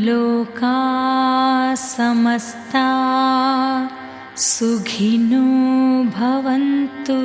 लोका समस्ता सुखिनो भवन्तु।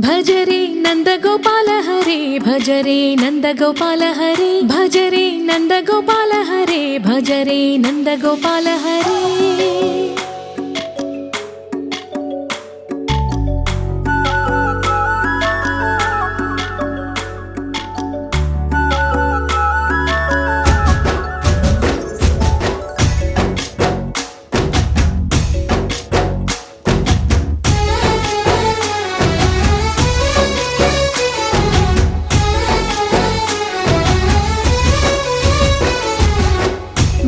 भजरे नंदगोपाल हरे, भजरे नंदगोपाल हरे, भजरे नंदगोपाल हरे, भजरे नंदगोपाल हरे।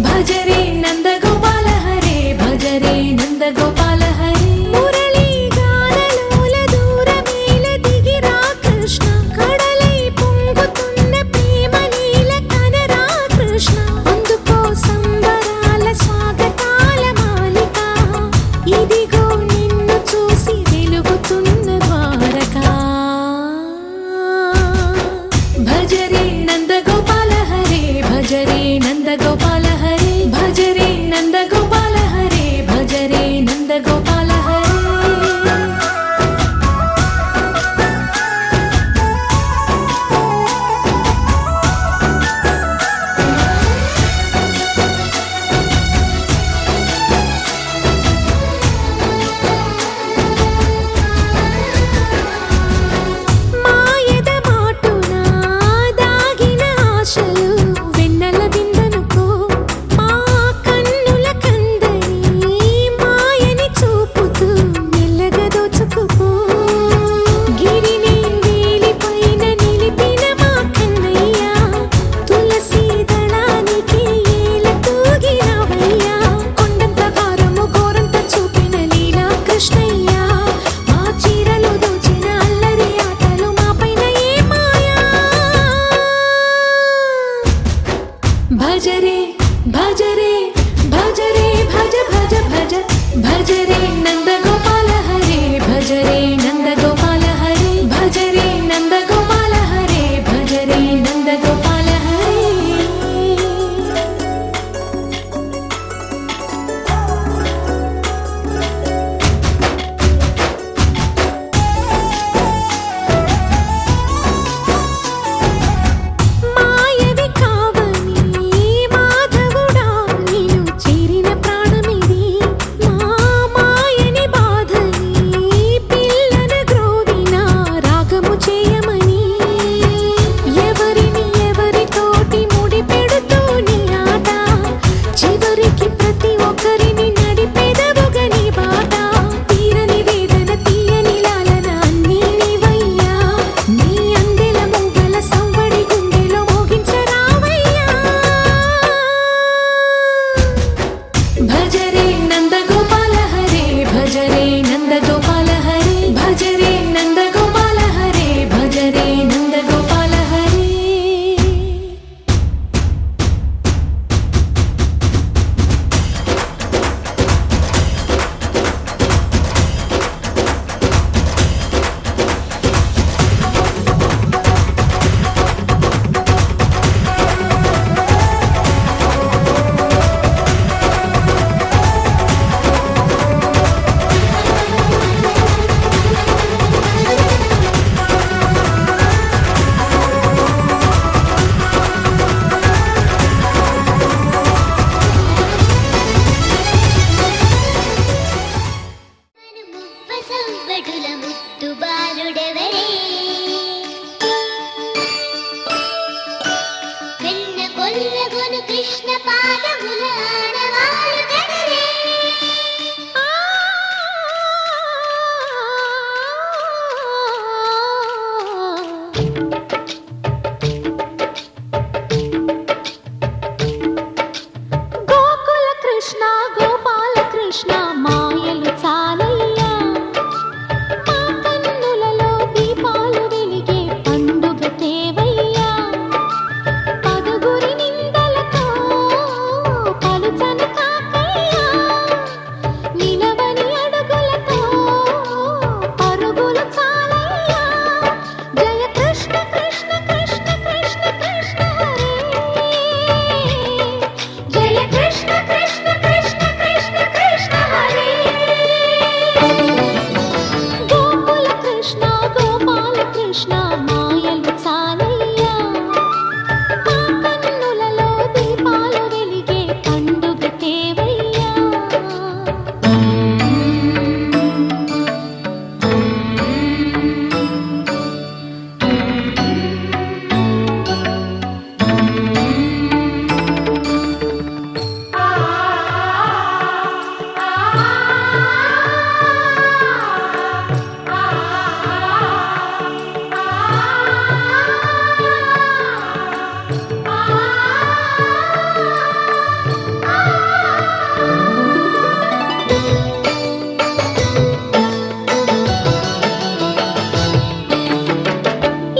भजरे नंदगोपाल हरे, भजरे नंदगोपाल हरे। मुरली गानलोल दूरमेल दिगिरा कृष्ण, कడलై పొంగుతున్న ప్రేమ నీల కనరా కృష్ణ। అందుకో సంబరాల స్వాగతాల మాలిక, ఇదిగో నిన్ను చూసి వెలుగుతున్న ద్వారకా। భజరే నందగోపాల హరే, భజరే నందగోపాల हरे, भजरे नंदगोपाल हरे, भजरे नंदगोपाल। భజ రే నంద గోపాల హరే భజ రే నంద గోపాల హరే భజ రే నంద గోపాల హరే భజ రే నంద గోపాల హరే మాయవి కావని మాధవుడా నిన్ను చేరిన ప్రాణమిది మా మాయని బాధని పిల్లన గ్రోవిన రాగము చేయమని ఎవరిని ఎవరితోటి ముడి పెడుతూ నీ ఆట చివరికి ప్రతి ఒక్కరిని నడిపెదవుగా నీ బాట తీరని వేదన తీయని లాలన అన్నీ నీవయ్యా నీ అందెల మూగల సంవడి గుండెలో మోగించరావయ్యా భజ రే నంద గోపాల హరే భజ రే నంద గోపాల హరే భజ రే నంద గోపాల హరే భజ రే నంద గోపాల హరే ముప్పసవ్వడుల ముత్తు బాలుడెవరే వెన్న కొల్లగొను కృష్ణ పాదముల ఆనవాలు కదరే గోకుల కృష్ణ గోపాల కృష్ణ మాయలు చాలయ్యా మా కన్నులలో దీపాలు వెలిగే పండుగ తేవయ్యా పదుగురి నిందలతో పలుచని కాకయ్యా నిలవని అడుగులతో పరుగులు చాలయ్యా జయ కృష్ణ కృష్ణ కృష్ణ కృష్ణ కృష్ణ హరే జయ కృష్ణ కృష్ణ కృష్ణ కృష్ణ కృష్ణ హరే గోకుల కృష్ణ గోపాల కృష్ణ మాయలు చాలయ్యా మా కన్నులలో దీపాలు వెలిగే పండుగ తేవయ్యా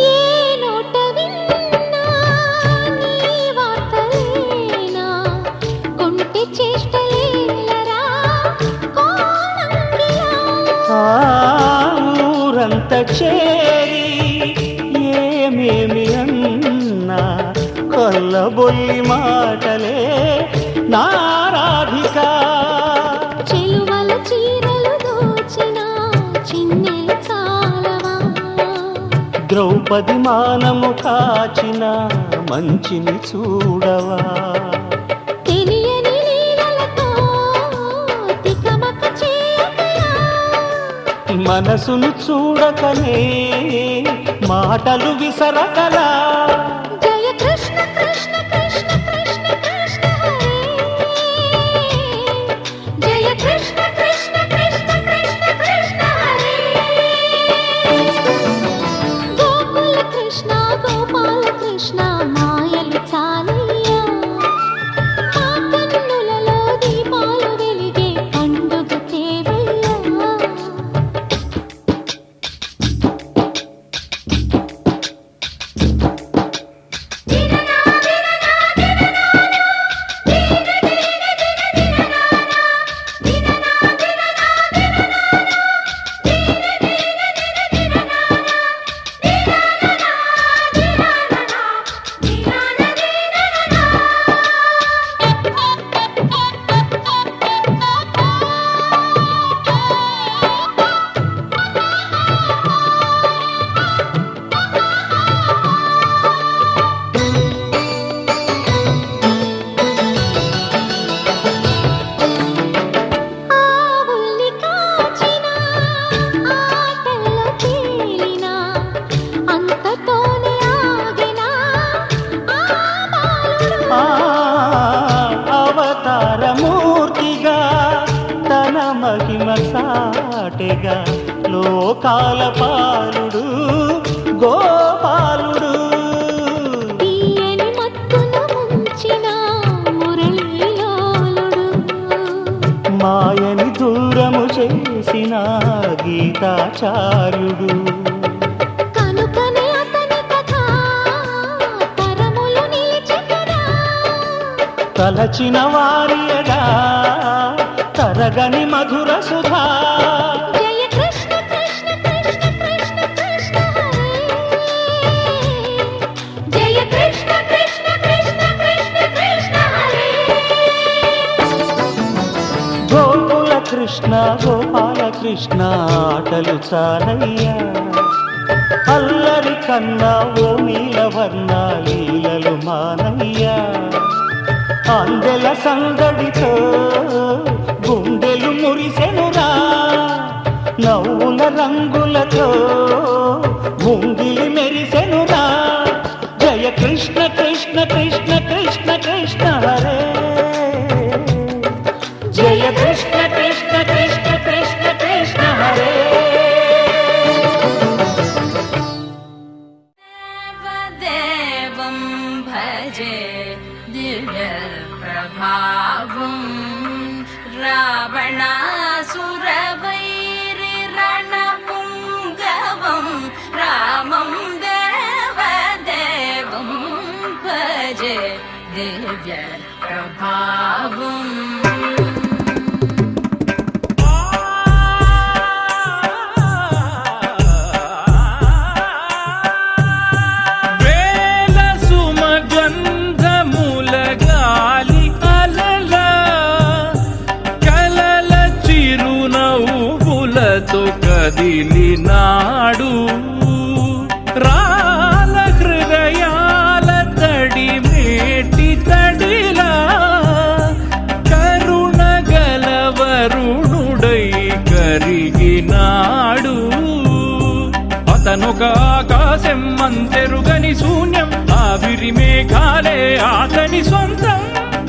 ఏ నోట విన్నా నీ వార్తలేనా కొంటె చేష్టలేలరా కోణంగిలా ఊరంత చేరి ఏమేమి అన్నా కొల్లబొల్లి మాటలే నారాధిక చెలువల చీరలు దోచిన చిన్నెలు చాలవా ద్రౌపది మానము కాచిన మంచిని చూడవా తెలియని లీలలతో తికమక చేయకయా మనసును చూడకనే మాటలు విసరకలా జయ కృష్ణ కృష్ణ కృష్ణ కృష్ణ కృష్ణ హరే జయ కృష్ణ కృష్ణ కృష్ణ కృష్ణ కృష్ణ హరే గోకుల కృష్ణ గోపాల కృష్ణ మాయలు చాలయ్యా మా కన్నులలో దీపాలు వెలిగే పండుగ తేవయ్యా సాటెగా లోకాల పాలుడు గోపాలుడు. తీయని మత్తున ముంచిన మురళీలోలుడు, మాయని దూరము చేసిన గీతాచార్యుడు. కనుకనే అతని కథ తరములు నిలిచెనురా. తలచిన వారియగా తరగని మధుర సుధా. జయ కృష్ణ కృష్ణ కృష్ణ కృష్ణ కృష్ణ హరే, జయ కృష్ణ కృష్ణ కృష్ణ కృష్ణ కృష్ణ హరే. గోకుల కృష్ణ గోపాల కృష్ణ ఆటలు చాలయ్యా. అల్లరి కన్నా ఓ నీలవర్ణ లీలలు మానయ్యా. అందెల సందడితో గుండెలు మురిసెనురా. నవ్వుల రంగులతో ముంగిలి మెరిసెనురా. జయ కృష్ణ కృష్ణ కృష్ణ కృష్ణ కృష్ణ హరే, జయ కృష్ణ కృష్ణ కృష్ణ కృష్ణ కృష్ణ హరే. దేవం భజే దివ్య ప్రభావం రావణాసురవైరి రణపుంగవం రామం దేవదేవం భజే దివ్య ప్రభావం. కదిలినాడు రాల హృదయాల తడి మేటి తడిలా కరుణ గలవరుణుడై కరిగినాడు. అతనొక ఆకాశం మంతెరుగని శూన్యం, ఆవిరి మేఘాలే అతని సొంతం.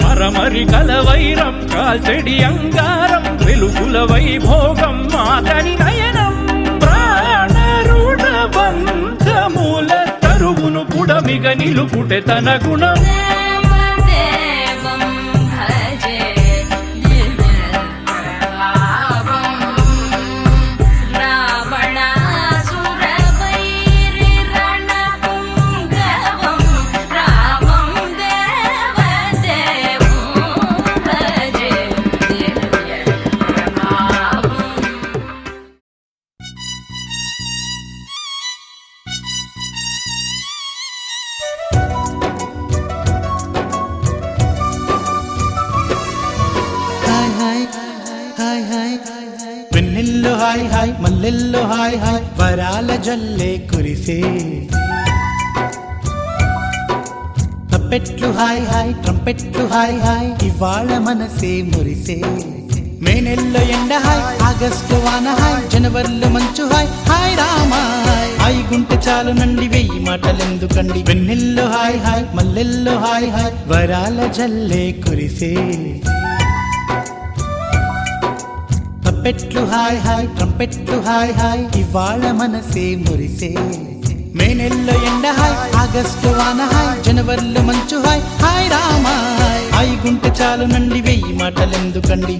మరమరి కలవైరం కాల్చెడి అంగారం, వెలుగుల వైభోగం అతని నయనం. ప్రాణరుణ బంధముల తరువును పుడమిగ నిలుపుటె తన గుణం. దేవం భజే దివ్య ప్రభావం రావణాసురవైరి రణపుంగవం రామం దేవదేవం భజే దివ్య ప్రభావం. వెన్నెల్లో హాయ్ హాయ్ మల్లెల్లో హాయ్ హాయ్ వరాల జల్లే కురిసే. తప్పెట్లు హాయ్ హాయ్ ట్రంపెట్లు హాయ్ హాయ్ ఇవాళ మనసే మురిసే. మే నెల్లో ఎండ హాయ్ ఆగస్టు వాన హాయ్ జనవరిలో మంచు హాయ్ హాయ్ రామా హాయ్. హాయ్ గుంటె చాలు నండి వెయ్యి మాటలెందుకండి. వెన్నెల్లో హాయ్ హాయ్ మల్లెల్లో హాయ్ హాయ్ వరాల జల్లే కురిసే. తప్పెట్లు హాయ్ హాయ్ ట్రంపెట్లు హాయ్ హాయ్ ఇవాళ మనసే మురిసే. మే నెల్లో ఎండ హాయ్ ఆగస్టు వాన హాయ్ జనవరిలో మంచు హాయ్ హాయ్ రామా హాయ్. హాయ్ గుంటె చాలు నండి వెయ్యి మాటలెందుకండి.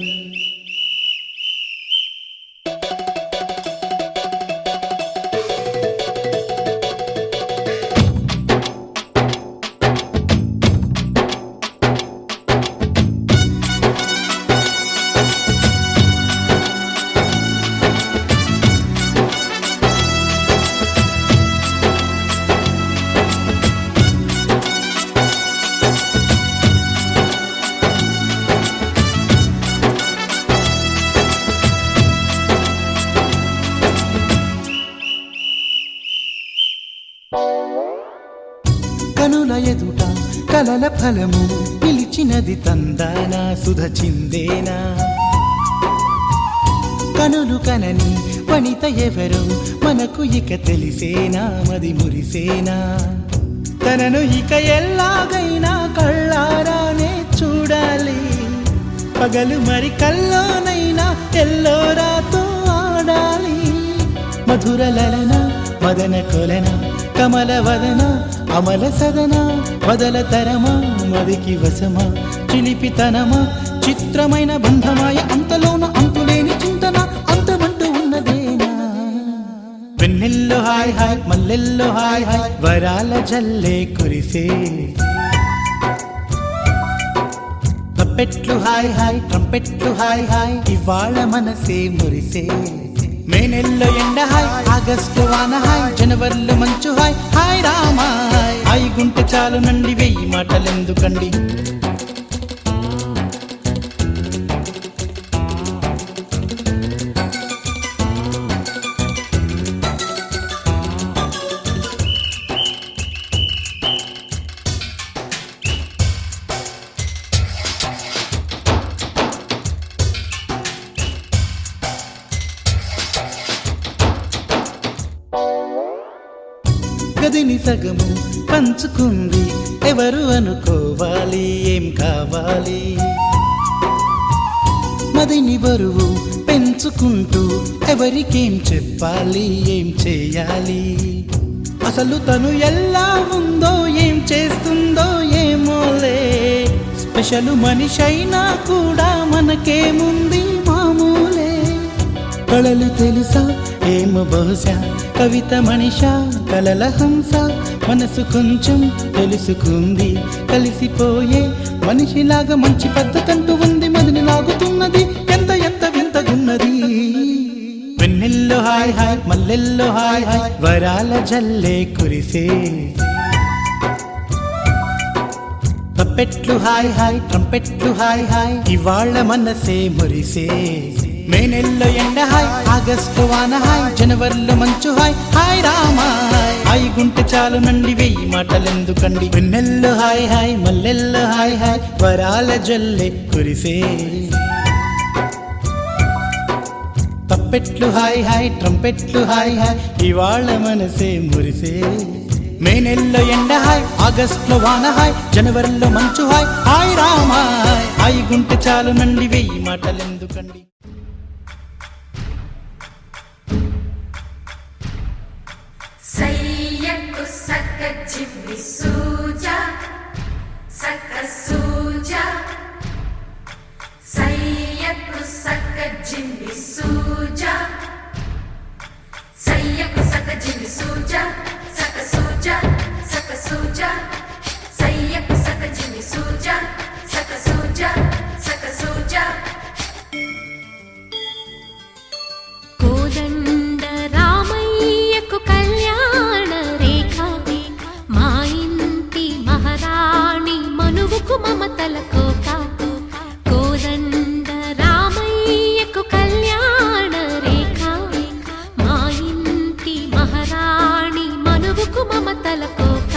కనుల ఎదుట కలల ఫలము పిలిచినది తందానా సుధ చిందేనా. కనులు కనని వనిత ఎవరు మనకు ఇక తెలిసేనా మది మురిసేనా. తనను ఇక ఎల్లాగైనా కళ్ళారానే చూడాలి, పగలు మరి కల్లోనైనా ఎల్లోరాతో మధుర లలన మదన కొలన కమల వదన అమల సదన వదల తరమా మదికి వశమా చిలిపితనమా చిత్రమైన బంధమాయ అంతలోన అంతులేని చింతన అంతమంటూ ఉన్నదేనా వెన్నెల్లో హాయ్ హాయ్ మల్లెల్లో హాయ్ హాయ్ వరాల జల్లే కురిసే తప్పెట్లు హాయ్ హాయ్ ట్రంపెట్లు హాయ్ హాయ్ ఇవాళ మనసే మురిసే మే నెలలో ఎండ హాయ్ ఆగస్టు వాన హాయ్ జనవరిలో మంచు హాయ్ హాయ్ రామా హాయ్ గుంటె చాలు నండి 1000 మాటలెందుకండి గదిని సగము పంచుకుంది ఎవరు అనుకోవాలి ఏం కావాలి మదిని బరువు పెంచుకుంటూ ఎవరికేం చెప్పాలి ఏం చేయాలి అసలు తను ఎలా ఉందో ఏం చేస్తుందో ఏమోలే స్పెషల్ మనిషైనా కూడా మనకేముంది మామూలే కళలు తెలుసా ఏమో బహుశా కవిత మనిషా కలల హంస మనసు కొంచెం తెలుసుకుంది కలిసిపోయే మనిషిలాగా మంచి పద్ధతంటూ ఉంది మదిని లాగుతున్నది ఎంత ఎంత వింతగున్నది వెన్నెల్లో హాయ్ హాయ్ మల్లెల్లో హాయ్ హాయ్ వరాల జల్లే కురిసే తప్పెట్లు హాయ్ హాయ్ ట్రంపెట్లు హాయ్ హాయ్ ఇవాళ మనసే మురిసే మే నెలలో ఎండ హాయ్ ఆగస్టు వాన హాయ్ జనవరిలో మంచు హాయ్ హాయ్ రామా హాయ్ గుంటె చాలు నండి 1000 మాటలెందుకండి వెన్నెల్లో హాయ్ హాయ్ మల్లెల్లో హాయ్ హాయ్ వరాల జల్లే కురిసే తప్పెట్లు హాయ్ హాయ్ ట్రంపెట్లు హాయ్ హాయ్ ఇవాళ మనసే మురిసే మే నెలలో ఎండ హాయ్ ఆగస్టులో వాన హాయ్ జనవరిలో మంచు హాయ్ హాయ్ రామా హాయ్ గుంటె చాలు నండి 1000 మాటలెందుకండి సయ్యకు సక్క జిమ్మి సూజా సక్క సూజా సయ్యకు సక్క జిమ్మి సూజా సయ్యకు సక్క జిమ్మి సూజా సక్క సూజా సక్క సూజా సయ్యకు సక్క జిమ్మి సూజా సక్క సూజా సక్క సూజా కోదండ రామయ్యకు కళ్యాణ రేఖ మా ఇంటి మహారాణి మనువుకు మమతల కోక కోదండ రామయ్యకు కళ్యాణ రేఖ మా ఇంటి మహారాణి మనువుకు మమతల కోక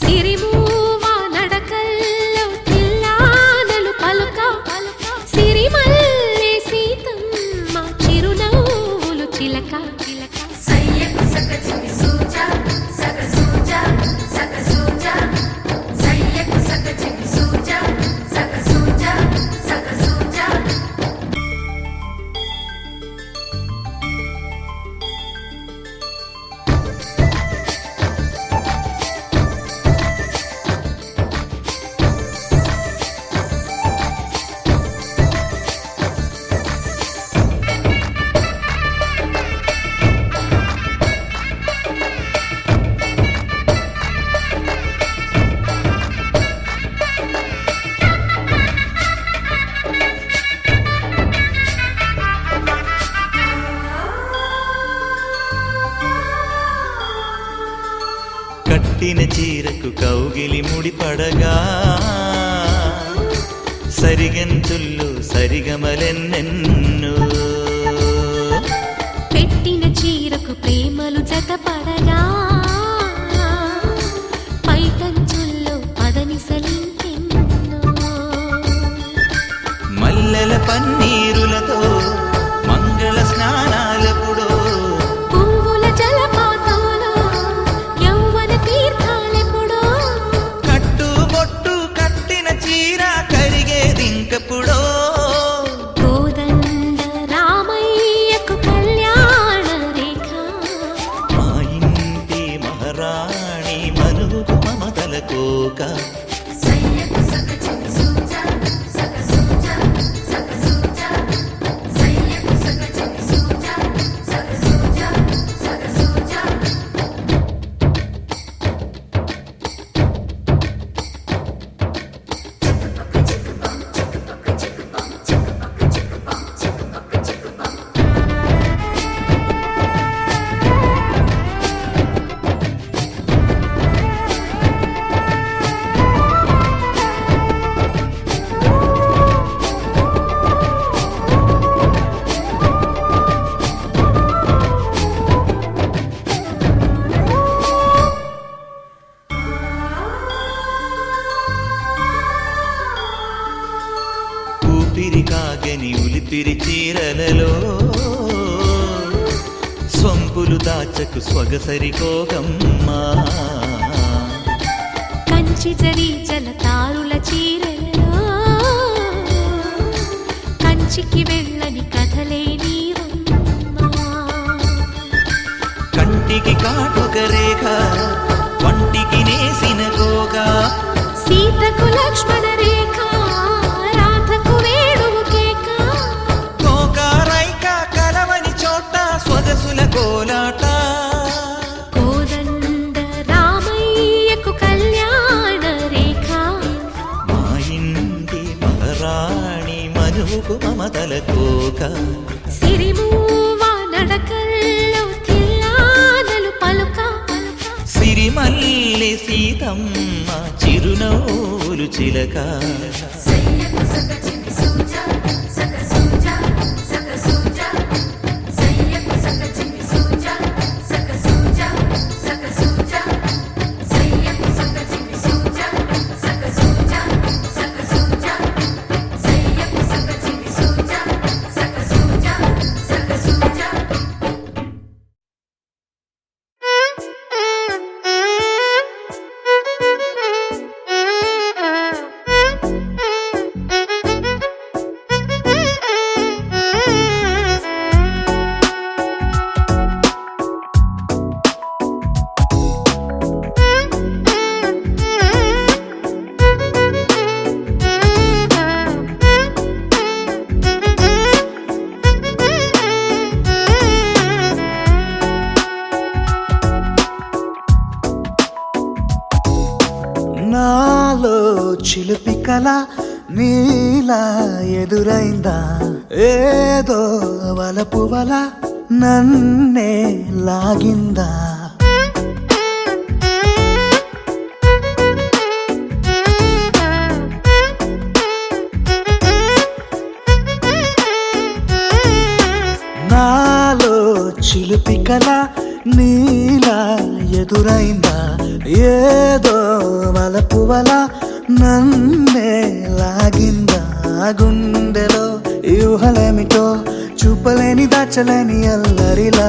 సిరిమూవా నడకల్లో తిల్లానలు పలుక సిరిమల్లె సీతమ్మ చిరునవ్వులు చిలక సయ్యకు సక్క జిమ్మి సూజా సక్క సూజా సక్క సూజా సయ్యకు సక్క జిమ్మి సూజా సక్క సూజా సక్క సూజా కట్టిన చీరకు కౌగిలి ముడిపడగా సరిగంతుల్లో సరిగమలెన్నెన్నో పెట్టిన చీరకు ప్రేమలు జతపడగా పైటంచుల్లో పదనిసలింకెన్నో మల్లెల పన్నీరులతో మంగళ స్నానాలెప్పుడో పువ్వుల జలపాతంలో యౌవన తీర్థాలెప్పుడో కట్టుబొట్టు కట్టిన చీర కరిగేదింకప్పుడో కోదండ పువ్వులు దాచకు స్వగసరికోగమ్మా కంచి జరి జలతారుల చీరలో కంచికి వెళ్ళని కథలే నీవమ్మా కంటికి కాటుక రేఖ వంటికి నేసిన కోగా సీతకు లక్ష్మణ రేఖ రాధకు వేణువు కేక కోకారైక కలవని చోట స్వదసుల కోలాట కోదండ రామయ్యకు కళ్యాణ రేఖ మా ఇంటి మహారాణి మనువుకు మమతల కోక సిరిమూవ నడకల్లో తిల్లానలు పలుక సిరిమల్లి సీతమ్మ చిరునవ్వులు చిలక సయ్యకు సక చిన్ని సూజా సక సూజా సక సూజా సయ్యకు సక చిన్ని సూజా సక సూజా సక సూజా సయ్యకు సక చిన్ని సూజా సక సూజా సక సూజా సయ్యకు సక చిన్ని సూజా సక సూజా సక సూజా నాలో చిలిపి కల నీలా ఎదురైందా ఏదో వలపు వల నన్నే లాగిందా నాలో చిలిపి కల నీలా ఎదురైందా ఏదో వలపు వల నన్నే లాగిందా గుండెలో ఊహలేమిటో చూపలేని దాచలేని అల్లరిలా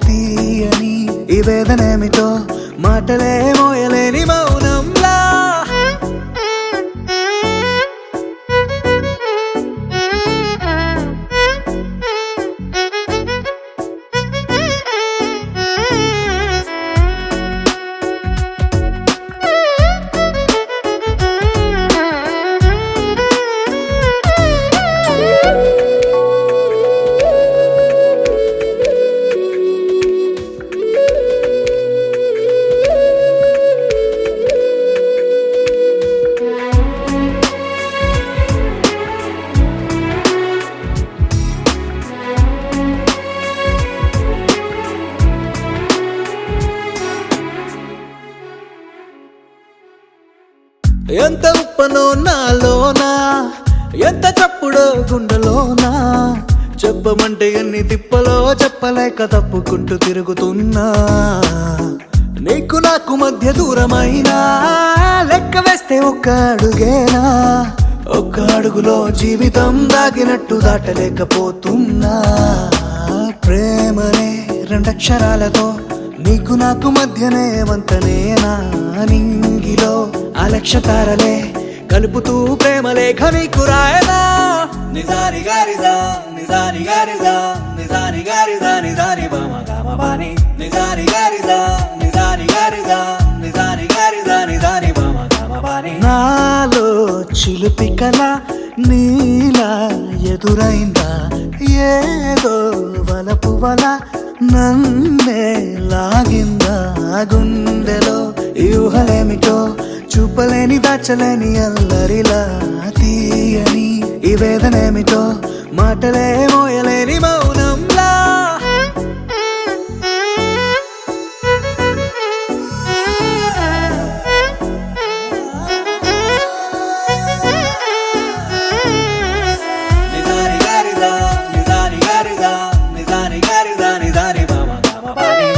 తీయని ఈ వేదనేమిటో మాటలే మోయలేని మౌనంలా ఎంత ఉప్పనో నాలోనా ఎంత చప్పుడో గుండెలోనా చెప్పమంటే ఎన్ని తిప్పలో చెప్పలేక తప్పుకుంటూ తిరుగుతున్నా నీకు నాకు మధ్య దూరమైనా లెక్క వేస్తే ఒక్క అడుగేనా ఒక్క అడుగులో జీవితం దాగినట్టు దాటలేకపోతున్నా ప్రేమనే రెండక్షరాలతో నీకు నాకు మధ్యనే వంతనేనా నింగిలో అలక్షతారలే కలుపుతూ ప్రేమ లేఖ నీకు రాయనా నిజాని గారిదా నిజాని గారిదా నిజాని గారిదా నిజాని బామ గామ బాని నిజాని గారిదా నిజాని గారిదా నిజాని గారిదా నిజాని బామ గామ బాని నాలో చిలిపి కల నీలా ఎదురైందా ఏదో వలపు వల నన్నే లాగిందా గుండెలో ఊహలేమిటో చూపలేని దాచలేని అల్లరిలా తీయని ఈ వేదనేమిటో మాటలే మోయలేని మౌనంలా నిజాని గారిదా నిజాని గారిదా నిజాని గారిదా నిజాని బామ గామ బాని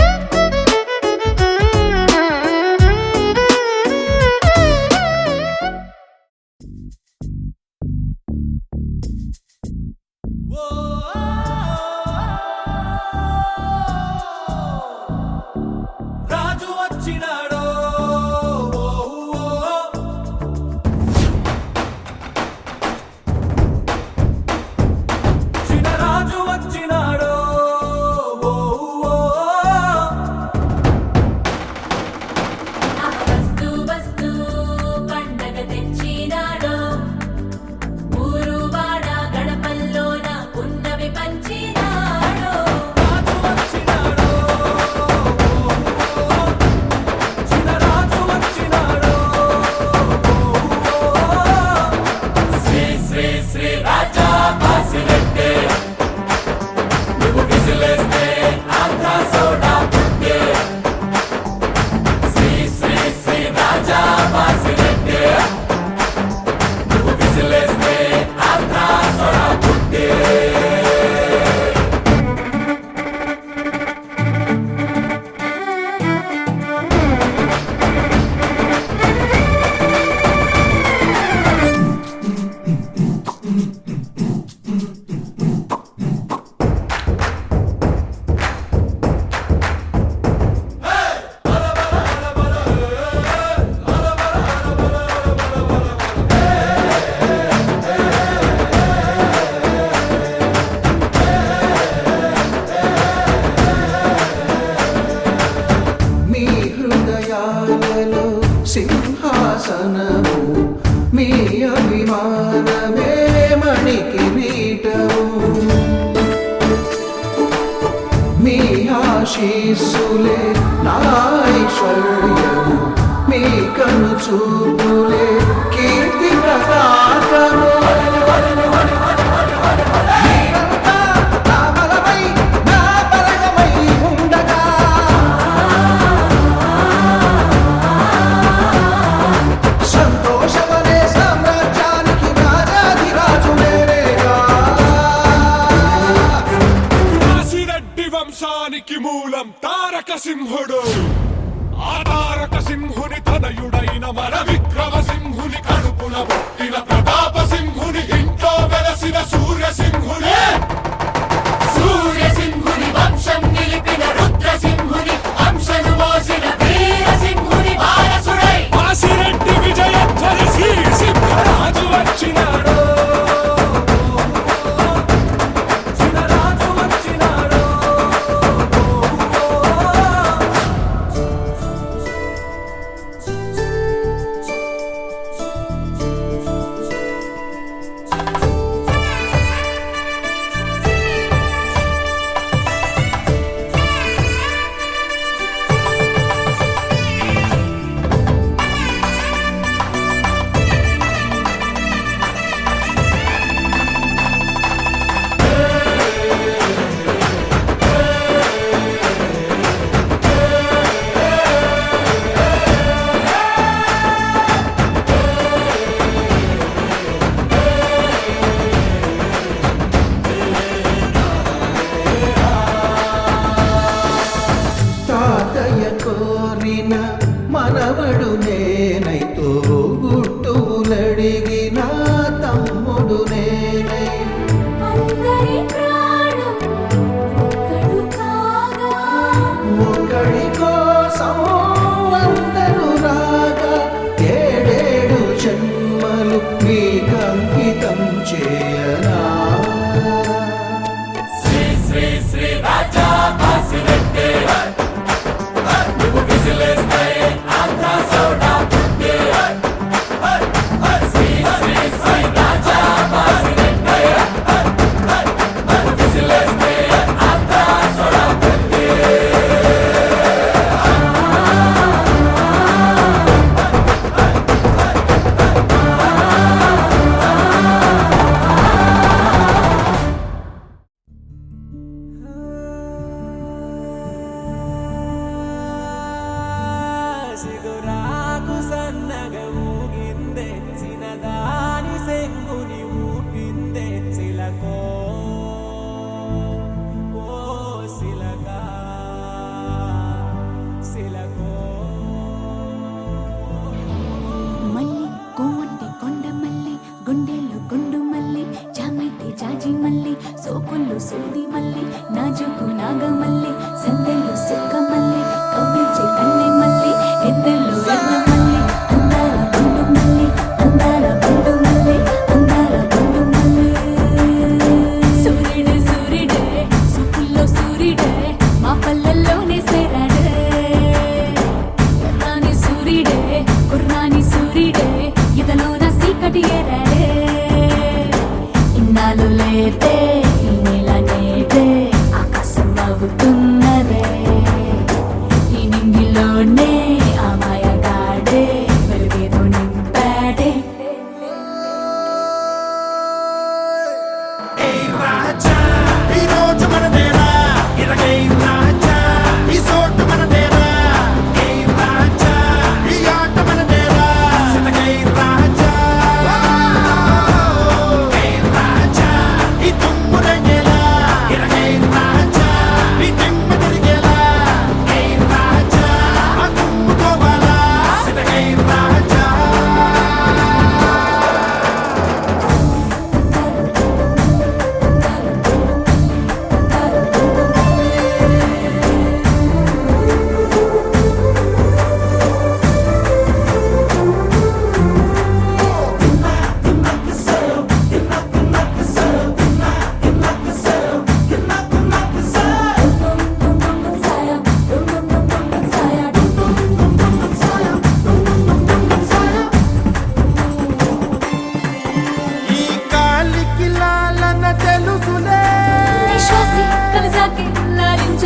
ఆశీస్సులే నా ఐశ్వర్యము మీ కను చూపులే కీర్తి ప్రతాపము మీరంతా నా బలమై నా బలగమై ఉండగా సంతోషమనే సామ్రాజ్యానికి రాజాధిరాజు నేనేగా కాశీరెడ్డి వంశానికి మూలం తారక సింహుడు ఆ తారక సింహుని తనయుడైన మన విక్రమ సింహుని కడుపున పుట్టిన ప్రతాప సింహుని ఇంట్లో వెలసిన సూర్య సింహుని సూర్యసింహుని వంశం నిలిపిన రుద్రసింహుని అంశను మోసిన వీరసింహుని వారసుడై కాశీరెడ్డి విజయధ్వజ శ్రీ సింహరాజు వచ్చినాడు సింహరాజు వచ్చినాడు తాతయ్య కోరిన మనవడు నేనైతో గుట్టులడిగిన తమ్ముడు నేనై అందరి ప్రాణం ఒక్కడు కాగా ఒకడి కోసం అందరూ రాగా ఏడేడు జన్మలు మీకు అంకితం చేయనా శ్రీ శ్రీ శ్రీ రాజా కాశీరెడ్డి నువ్వు విజిలేస్తే ఆంధ్ర సోడా పుట్టి శ్రీ శ్రీ శ్రీ రాజా కాశీరెడ్డి నువ్వు విజిలేస్తే ఆంధ్ర సోడా పుట్టి సిగురాకు సన్నగ ఊగిందే సినదాని సెంగుని ఊపిందే సిలకో ఓ సిలకా సిలకో మల్లి కోవంటి కొండ మల్లి గుండెల్లో గుండు మల్లి జామైతే జాజి మల్లి సోకుల్లో సూది మల్లి నాజుకు నాగమల్లి సందెల్లో సుక్క మల్లి కవ్వించే కన్నె మల్లి ఎద్దెల్లో ఎర్ర మల్లి అందాల గుండు మల్లి అందాల గుండు మల్లి అందాల గుండు మల్లి సూర్యుడే సూర్యుడే సుకుల్లో సూర్యుడే మా పల్లెల్లోనే సేరాడే ఎర్రాని సూర్యుడే కుర్రాని సూర్యుడే ఇదలోన సీకటి ఏరాడే ఇన్నాళ్ళు లేదే ఈ నెల నేదే ఆకాశం అవుతున్నదే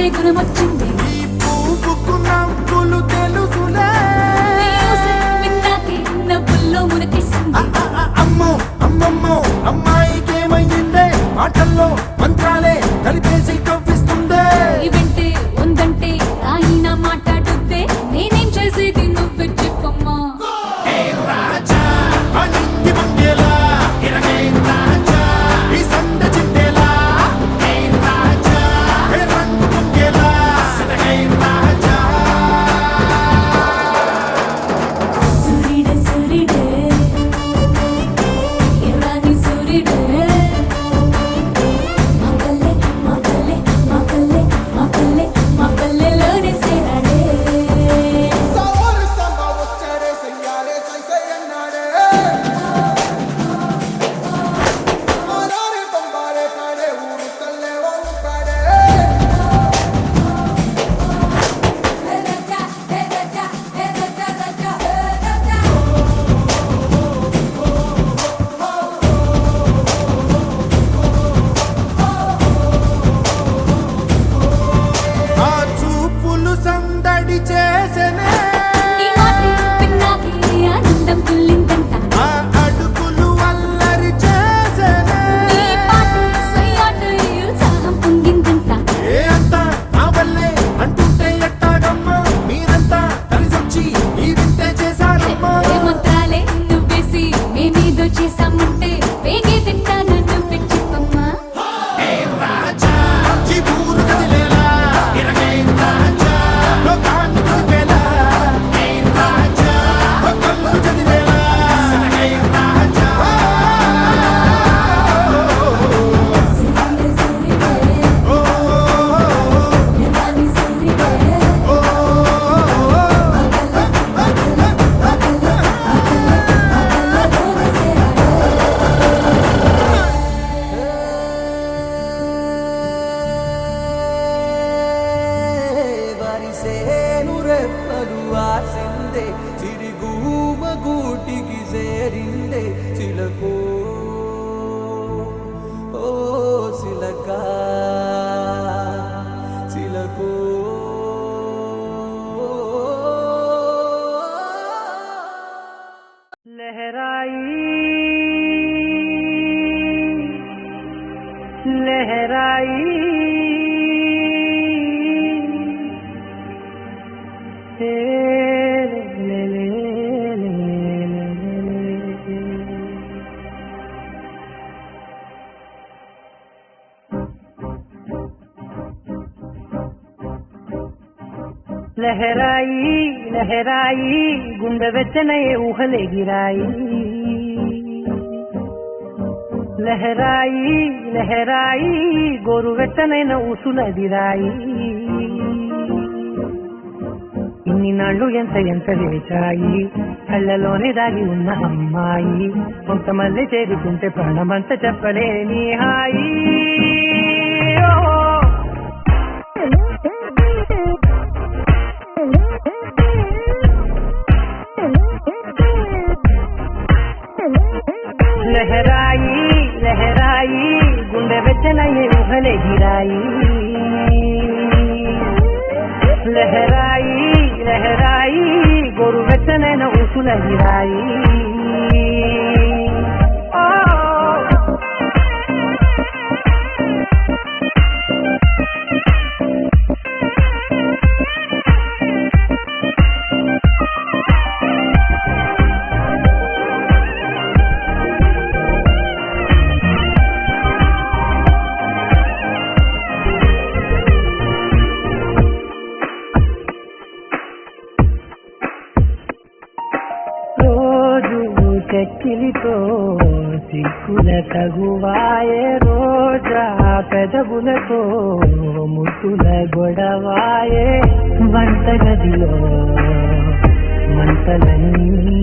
పంచే గుణం వచ్చింది. ఈ పువ్వుకు నవ్వులు తెలుసులే, నీ ఊసే విన్నాకే నవ్వుల్లో మునకేసింది. అమ్మో అమ్మమ్మో అమ్మాయికేమైందే, మాటల్లో మంత్రాలే కలిపేసి కవ్విస్తుందే. వింటే ఉందంటే ఆయన మాట్లాడుద్దే, నేనేం చేసేది నువ్వే చెప్పమ్మా. రాజా అనింటి మంగేలా ఇరగే రాజా, ఈ సంద చిందేలా రాజా, రంగు మంగేలా సిరగే రాజా. సూర్యుడే సూర్యుడే ఎర్రాని సూర్యుడే, మగల్లే మగల్లే మగల్లే మగల్లే మగల్లెలోనే సేరాడే. సవారు సంబ వచ్చాడే సయ్యారే సై అన్నాడే, మారారే బంబారే పాడే ఊరు తల్లే వాళ్ళు పాడే. ఆ చూపులు సందడి చేసనే, నీ మాటే విన్నాకే ఆనందం తుల్లిందంట. ఆ అడుగులు అల్లరి చేసనే. నీ పాటే సయ్యాటే ఉత్సాహం పొంగిందంట. ఏ అంతా నా వల్లే అంటుంటే ఎట్టాగమ్మా, మీరంతా కలిసొచ్చి ఈ వింతే చేశారమ్మా. ఏ మంత్రాలే నువ్వేసి మేమేదో చేశామంటే వేగే తింటాను నువ్వే చెప్పమ్మా. రాజా ఈ ఊరు కదిలేలా ఇరగే రాజా, లోకాన్ని కదిపేలా రాజా, కళ్ళు చదివేలా సిరగే రాజా. సూర్యుడే సూర్యుడే ఓ ఎర్రాని సూర్యుడే, ఓ మగల్లెలోనే సేరాడే. వరిసేను రెప్పలు ఆసిందే, చిరిగూమ గూటికి చేరిందే చిలకో ఓ చిలక చిలకో. लहराई लहराई ले ले ले ले ले। లహరాయి లహరాయి గుండె వెచ్చనయే ఊహలే గిరాయి. లహరాయి లహరాయి గోరు వెచ్చనైన ఊసులదిరాయి. ఇన్ని నాళ్ళు ఎంత ఎంత వేచాయి, కళ్ళలోనే దాగి ఉన్న అమ్మాయి. కొంతమంది చేరుకుంటే ప్రాణమంతా చెప్పలేని హాయి. ఓ లహరాయి లహరాయి గుండె వెచ్చనయ్యే ఊహలే గిరాయి. లహరాయి లహరాయి గోరు వెచ్చనైన ఊసుల గిరాయి. చెక్కిలితో సిక్కుల తగువాయే, రోజా పెదవులతో ముద్దుల గొడవాయే. వంటగదిలో మంటలన్నీ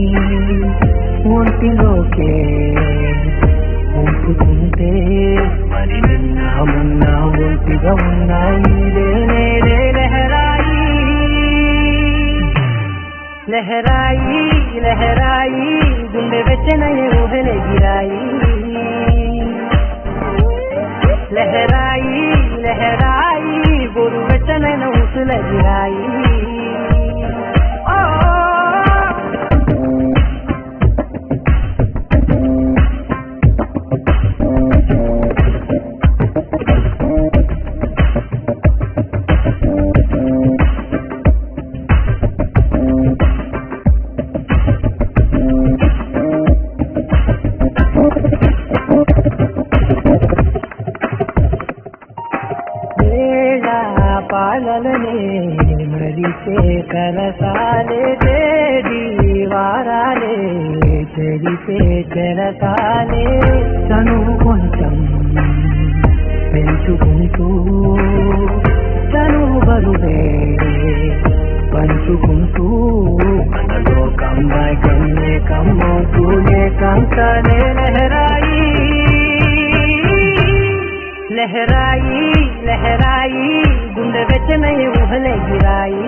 ఒంటిలోకే ఉంపుతుంటే, మరి నిన్న మొన్న ఒంటిగా ఉన్నాయి. లహరాయి లహరాయి లహరాయి గుండె వెచ్చనయ్యే ఊహలే గిరాయి. లహరాయి లహరాయి గోరు వెచ్చ పాలలనే మరిసే కరసాలే దేవి వారాలే చెరిసే చెరసాలే తను కొంచెం పెంచుకుంటూ తను బరువే పంచుకుంటూ మనలో కమ్మాయి కన్నే కమ్మవుతూనే కంకనే లహరాయి లహరాయి లహరాయి గుండె వెచ్చనై ఊహలే గిరాయి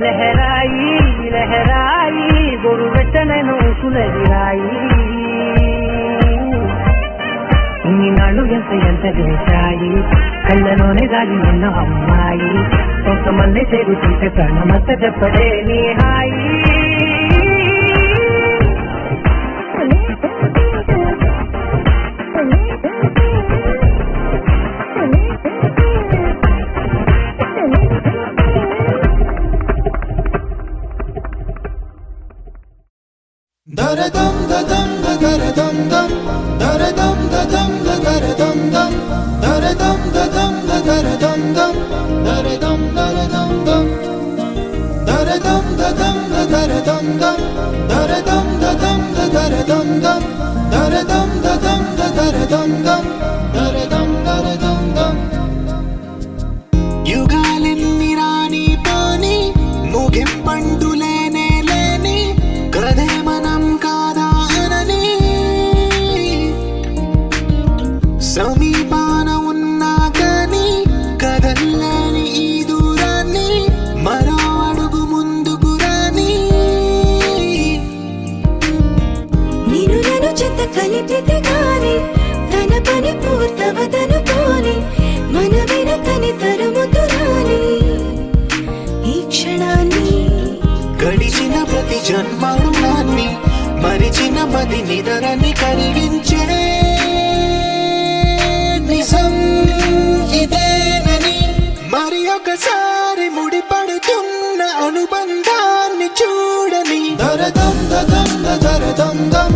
లహరాయి లహరాయి గొరు వెచ్చనై ఊసులే గిరాయి ఇన్ని నాళ్ళు ఎంత ఎంత చేశాయి కళ్ళలోనే దాగి ఉన్న అమ్మాయి కొంతమంది చేరుతుంటే ప్రాణమంత చెప్పడే నీ హాయి దరదం దదం దరదం దం దరదం దదం దరదం దం దరదం దదం దరదం దం దరదం దరదం దం దరదం దదం దరదం దం దరదం దదం దరదం దం దరదం దదం దరదం దం దరదం దరదం దం యుగాలెన్ని రాని పోని ముగింపండు లేనే లేని కదే మనం కాదా అనని సమీపాన ఉన్నా కానీ కదల్లని ఈ దూరాన్ని మరో అడుగు ముందుకు రాని నేను నన్ను చెత్త కలిపితే గాని తన పని పూర్తవదనుకోని మన వెనకని తరుముతురాని ఈ క్షణాన్ని గడిచిన ప్రతి జన్మరుణాన్ని మరిచిన మది నిదరని కరిగించే నిజం ఇదేనని మరి ఒకసారి ముడిపడుతున్న అనుబంధాన్ని చూడని దరదం దదం దరదం దం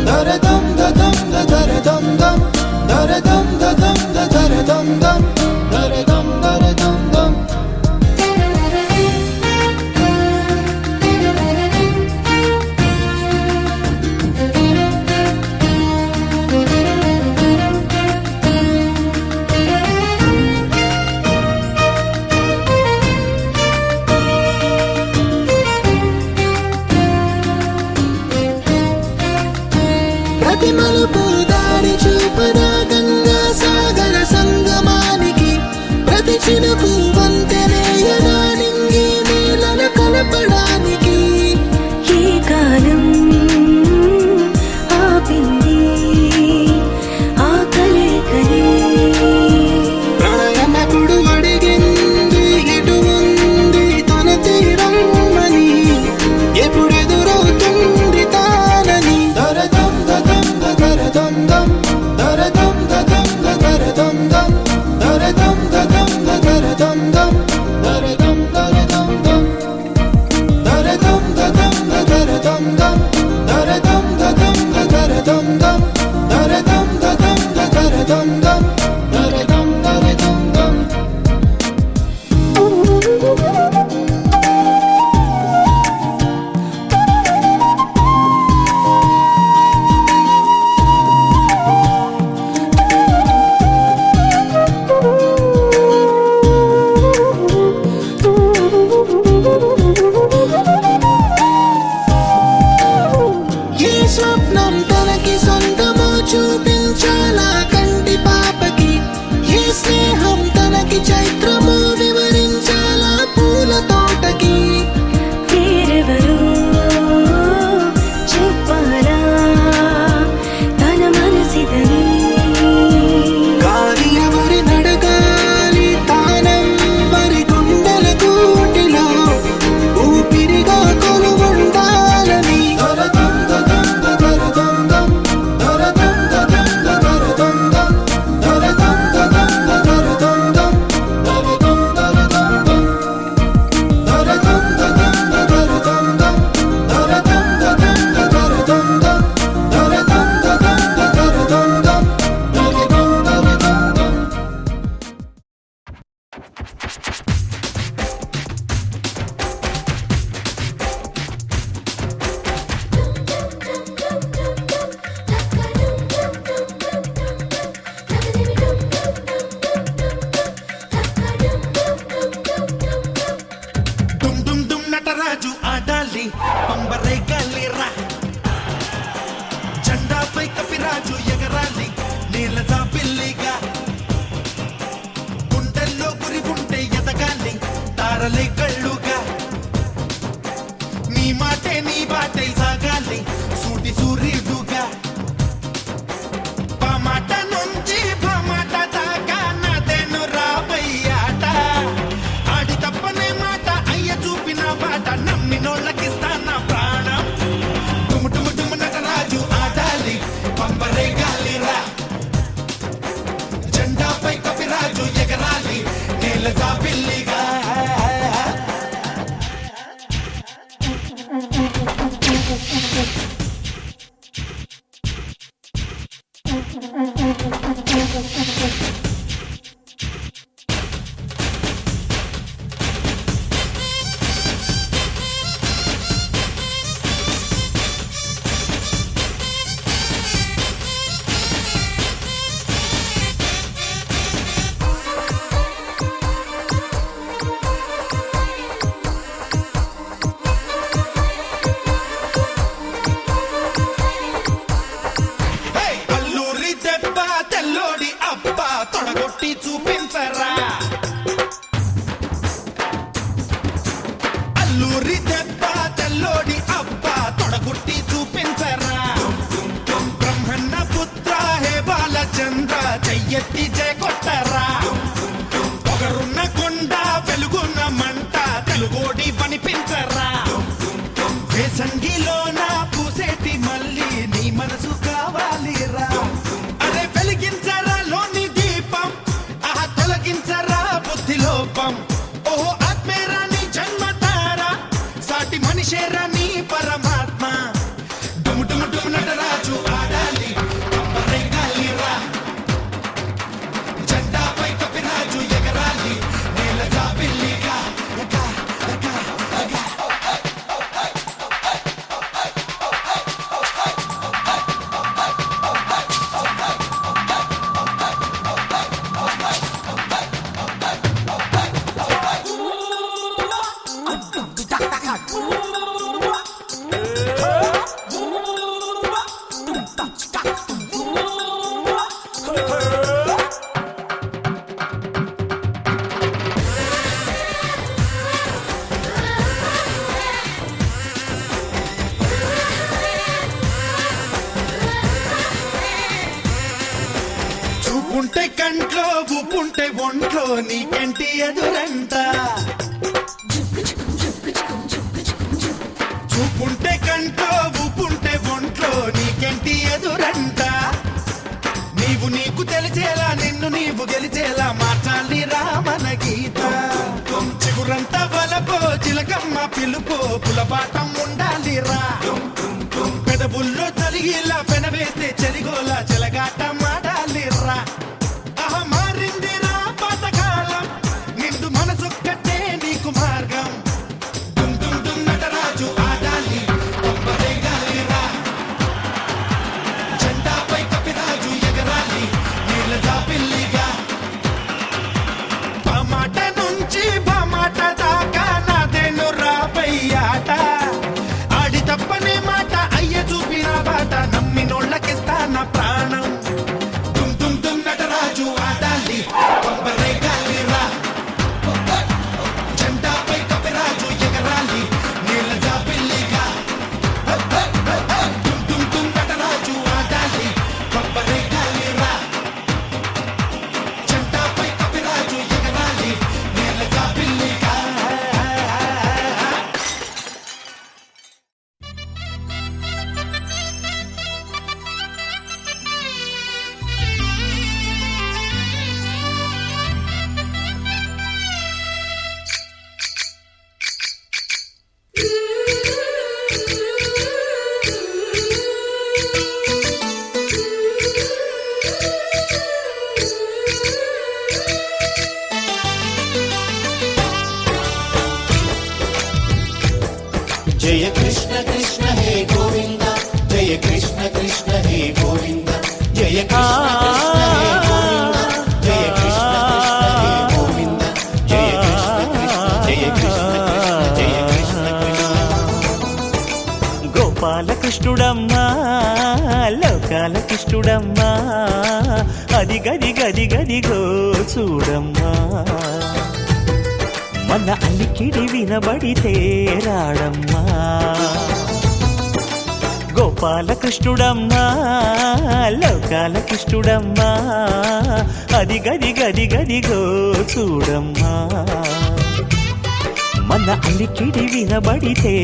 దరదం దదం దరదం దం దరదం దదం దరదం దం దరదం దరదం దం ప్రతి మలుపు దారి చూపన గంగా పట్టరా పొగరున్న కొండ వెలుగున్న మంట తెలుగోడి పనిపించరా వేసంగిలోన పూసేటి మళ్ళీ నీ మనసు కావాలిరా అరే వెలిగించరా లోని దీపం ఆహా తొలగించరా బుద్ధి లోపం ఓహో ఆత్మేరా నీ జన్మతారా సాటి మనిషేరా నీ పరమాత్మ డుము డుము డుము నటరాజు ఆడాలి పంపరే గాలిరా జెండాపై కపిరాజు ఎగరాలి నేల జాబిల్లిగా చూపుంటే కంట్లో ఊపుంటే ఒంట్లో నీకంటి ఎదురంట చూపుంటే కంట్లో ఊపుంటే ఒంట్లో నీకంటి ఎదురంట నీవు నీకు తెలిసేలా నిన్ను నీవు గెలిచేలా మార్చాలి రామన గీత చిగురంతా వలపో చిలకమ్మ పిలుపో పులపాటం ఉండాలిరా పెదవుల్లో చలిగిలా పెనవేస్తే చెలిగోలా చెలగాట మాడాలిరా ఆహా మారిందిరా పాతకాలం నిండు మనసొక్కటే నీకు మార్గం దుమ్ దుమ్ దుమ్ నటరాజు ఆడాలి పంపరే గాలిరా జెండాపై కపిరాజు ఎగరాలి నీళ్ళ జాబిల్లిగా బామాట నుంచి బామాట దాకా నాదేను రాబయ్యాట ఆడి తప్పనే మాట అయ్య చూపిన బాట నమ్మినోళ్ళకిస్తా నా ప్రాణం దుమ్ దుమ్ దుమ్ నటరాజు ఆడాలి పంపరే గాలిరా జెండాపై కపిరాజు ఎగరాలి నీళ్ళ జాబిల్లిగా దుమ్ దుమ్ దుమ్ నటరాజు ఆడాలి పంపరే గాలిరా జెండాపై కపిరాజు ఎగరాలి నీళ్ళ జాబిల్లిగా జయ కృష్ణ కృష్ణ హే గోవింద జయ కృష్ణ కృష్ణ హే గోవింద జయ కృష్ణ కృష్ణ హే గోవింద జయ కృష్ణ కృష్ణ హే గోవింద జయ కృష్ణ కృష్ణ జయ కృష్ణ కృష్ణ జయ కృష్ణ కృష్ణ గోపాలకృష్ణుడమ్మా లోకాల కృష్ణుడమ్మా అది గది గది గదిగో చూడమ్మా మన అలికిడి వినబడితే రాడమ్మా గోపాలకృష్ణుడమ్మా లోకాల కృష్ణుడమ్మా అది గది గది గదిగో చూడమ్మా మన అలికిడి వినబడితే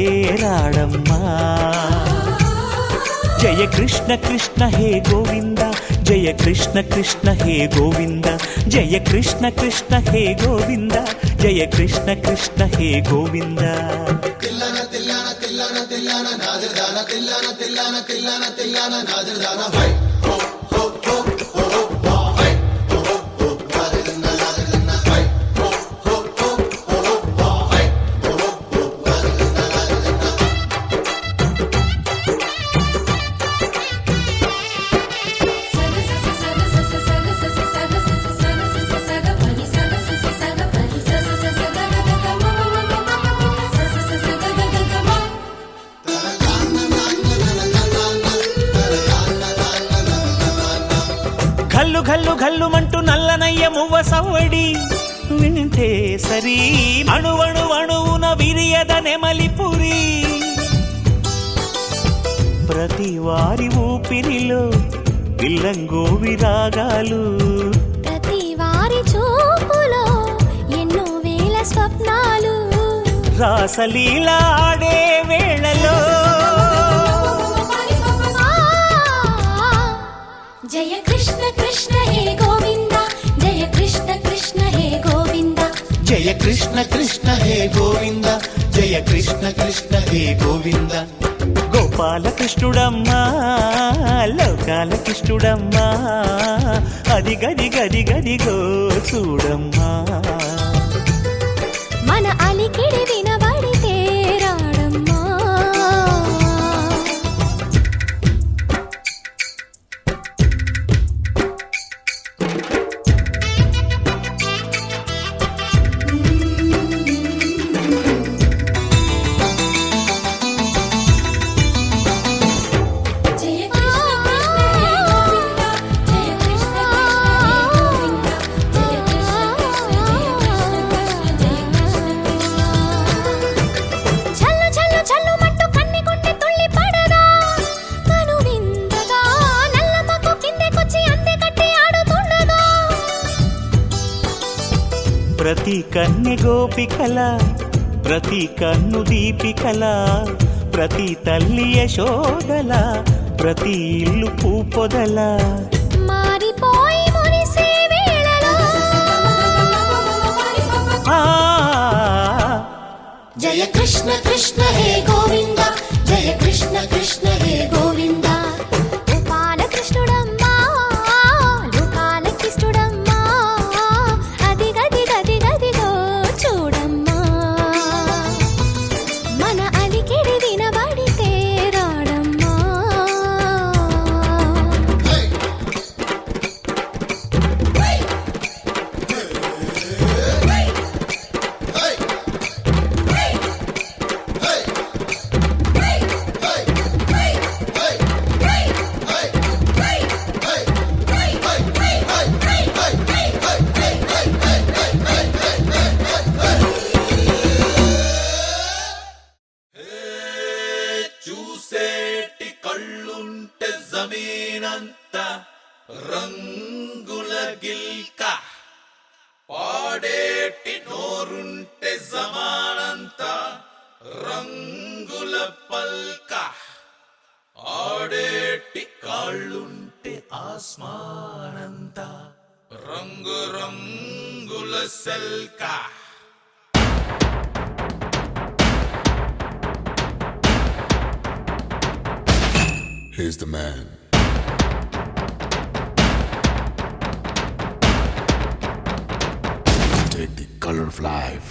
రాడమ్మా జయ కృష్ణ కృష్ణ హే గోవింద జయ కృష్ణ కృష్ణ హే గోవింద జయ కృష్ణ కృష్ణ హే గోవింద జయ కృష్ణ కృష్ణ హే గోవింద తిల్లన తిల్లన తిల్లన తిల్లన నాదిర్దాన తిల్లన తిల్లన తిల్లన తిల్లన నాదిర్దాన హై హో హో హో హో హో హై హో హో నాదిర్దాన నాదిర్దాన హై హో హో హో హో హై హో హో నాదిర్దాన ఘల్లు ఘల్లు ఘల్లుమంటూ నల్లనయ్య మువ్వ సవ్వడి వింటే సరి అణువణు అణువున విరియద నెమలిపురి ప్రతి వారి ఊపిరిలో పిల్లంగో విరాగాలు ప్రతి రాసలీలా ఆడే వేళలో జయ కృష్ణ కృష్ణ హే గోవింద జయ కృష్ణ కృష్ణ హే గోవింద జయ కృష్ణ కృష్ణ హే గోవింద జయ కృష్ణ కృష్ణ హే గోవింద గోపాలకృష్ణుడమ్మా లోకాల కృష్ణుడమ్మా అది గది గది గదిగో చూడమ్మా మన అలికిడి వినబడితే రాడమ్మా జయ కృష్ణ కృష్ణ హే గోవింద జయ కృష్ణ కృష్ణ జయ కృష్ణ జయ కృష్ణ చల్లు మట్టు కన్ని కొంటే తుళ్ళి పడదా కను విందగా నల్లమకు కిందకొచ్చి అంతే కట్టి ఆడుతుండగా ప్రతి కన్నె గోపికల ప్రతి కన్ను దీపికల ప్రతి తల్లి యశోదల ప్రతి ఇల్లు పూపొదల మారిపోయి మురిసే వేళలో జయ కృష్ణ కృష్ణ హే గోవింద జయ కృష్ణ కృష్ణ హే గోవింద గోపాలకృష్ణుడమ్మా లోకాలకృష్ణుడమ్మా అది గది గది గదిగో చూడమ్మా మన అలికిడి వినబడితే రాడమ్మా చూసేటి కళ్ళుంటే జమీనంత రంగుల గిల్క పాడేటి నోరుంటే జమానంత రంగుల పల్క ఆడేటి కాళ్ళుంటే ఆస్మానంత రంగు రంగుల సెల్క Here's the man. Take the color of life.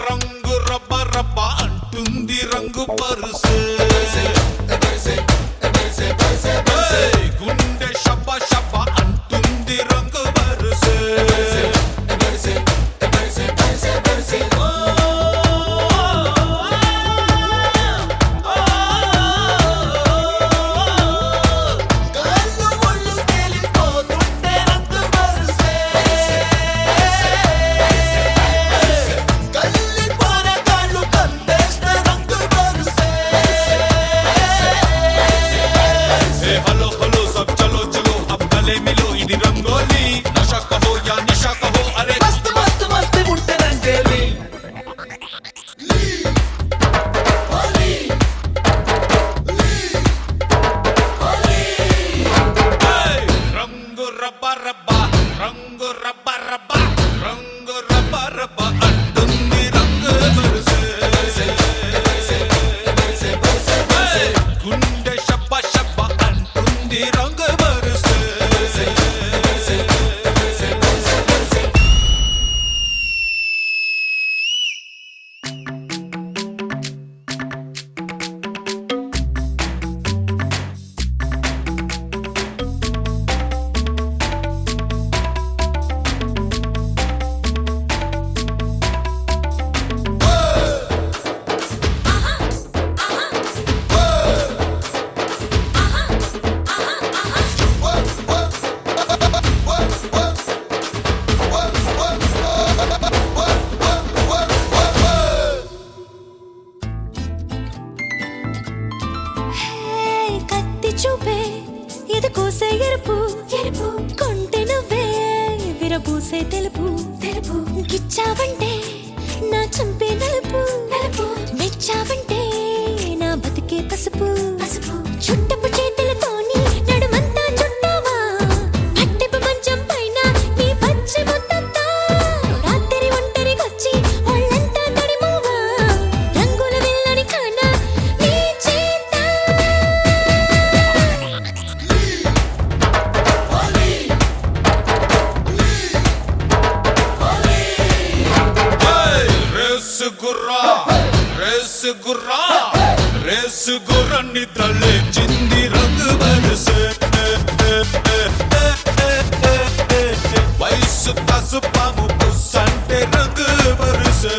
రంగు రబ్బ రబ్బ అంటుంది రంగు పరుసే గుండె షబ్బ షబ్బ అంటుంది రంగు పరుసే కాళ్ళు ఒళ్ళు తేలిపోతుంటే రంగు పరుసే కల్లి పోర కాళ్ళు కందేస్తే రంగు పరుసే గుర్రా రేసు గుర్రాన్ని తలెచ్చింది రంగు బరుసే వయసు పసుపాము పుస్సంటే రంగు బరుసే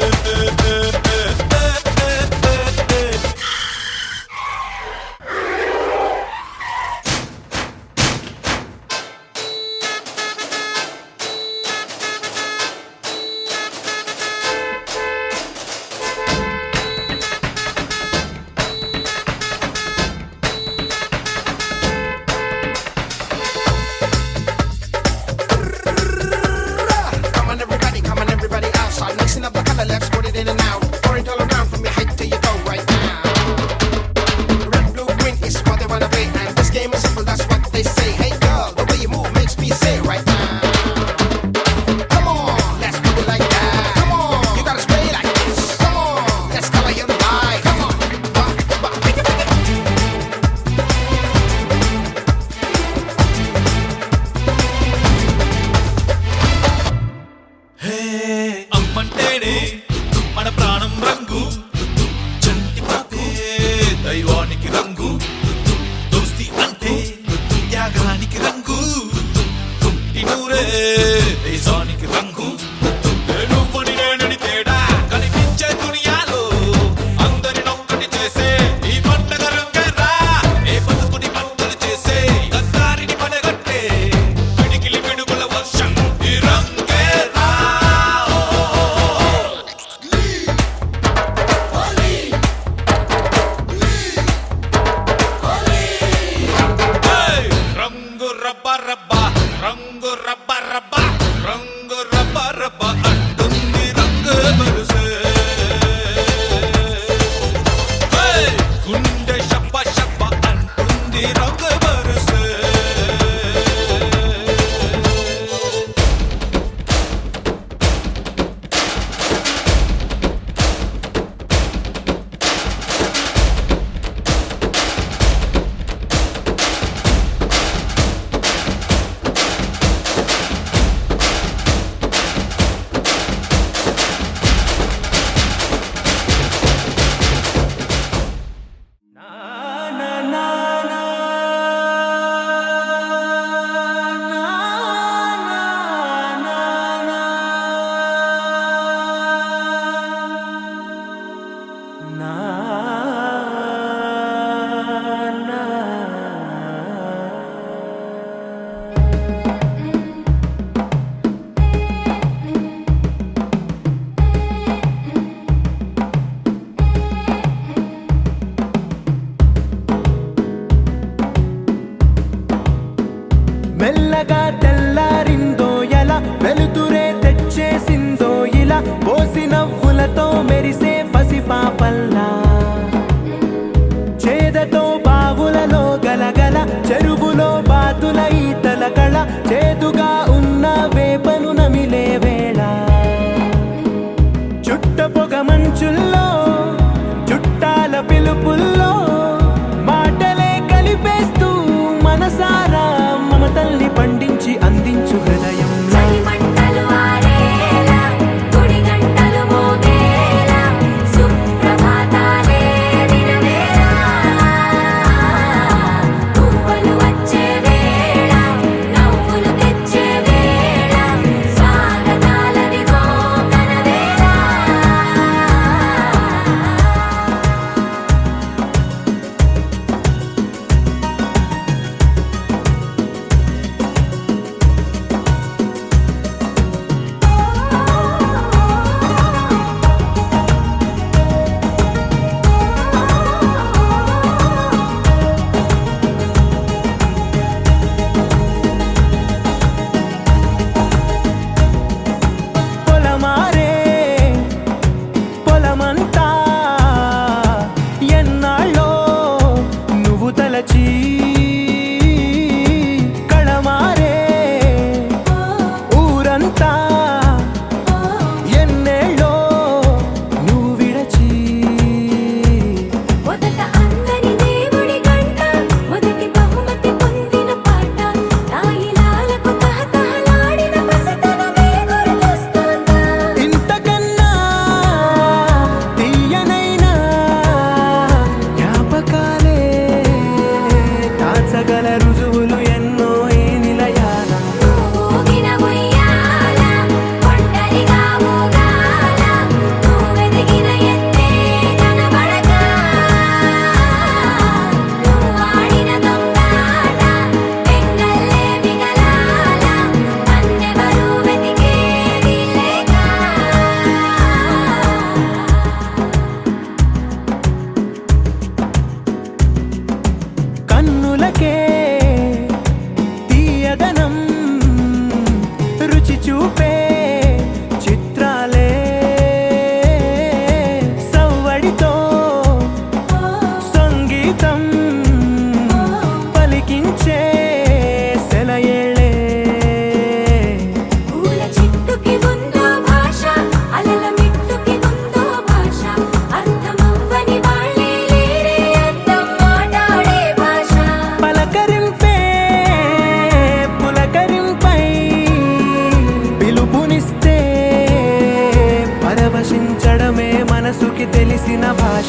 అమ్మంటేనే మన ప్రాణం రంగు చంటి పాపే దైవానికి రంగు దోస్తి అంటే త్యాగానికి రంగు కుంటి నూరే దేశానికి రంగు నువ్వని నేనని తేడా కనిపించే దునియాలో అందరినొక్కటి చేసే ఈ పండగ రంగరా ఏ బతుకుని పంటలు చేసే గద్దారిని పడగట్టే పిడికిలి పిడుగుల వర్షం ఈ రంగేరా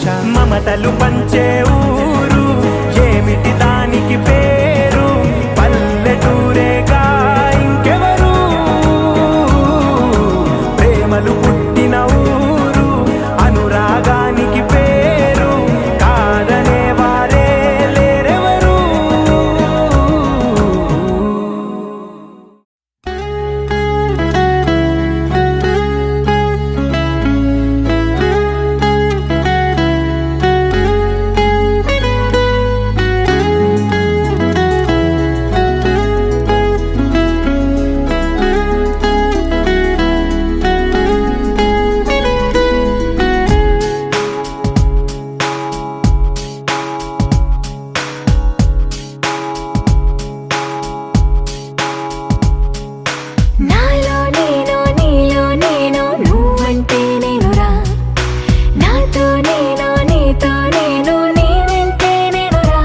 భాష మమతలు పంచే ఊరు ఏమిటి దానికి పేరు పల్లెటూరేగా ఇంకెవరు ప్రేమలు పుట్టిన ఊరు అనురాగానికి పేరు కాదనే వారే లేరెవరు నాలో నేను నీలో నేను నువ్వంటే నేనురా నాతో నేను నీతో నేను నీ వెంటే నేనురా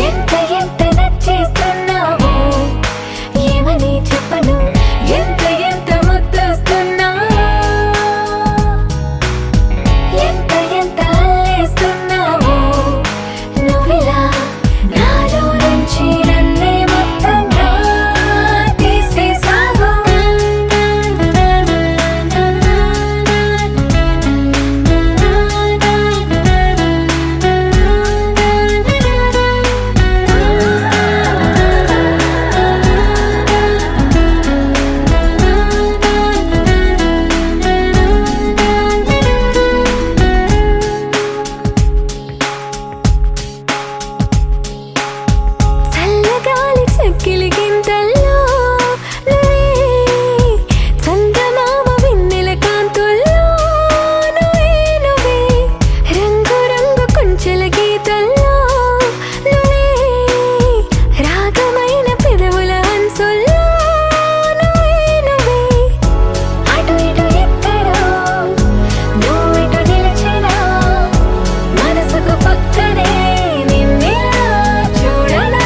ఎంత ఎంత నచ్చేస్తున్నావో ఏమని చెప్పను ఎంత ఎంత ముద్దొస్తున్నావో ఎంత ఎంత అల్లేస్తున్నావో నువ్విలా నాలో నుంచి నన్నే మొత్తంగా తీసేసావు చల్లగాలి చెక్కిలి గింతల్లో నువ్వే చందమామ వెన్నెల కాంతుల్లో నువ్వే నువ్వే రంగు రంగు కుంచెల గీతల్లో నువ్వే రాగమైన పెదవుల హంసుల్లో నువ్వే నువ్వే అటు ఇటు ఎక్కడో నువ్విటు నిలిచినా మనసుకు పక్కనే నిన్నిలా చూడనా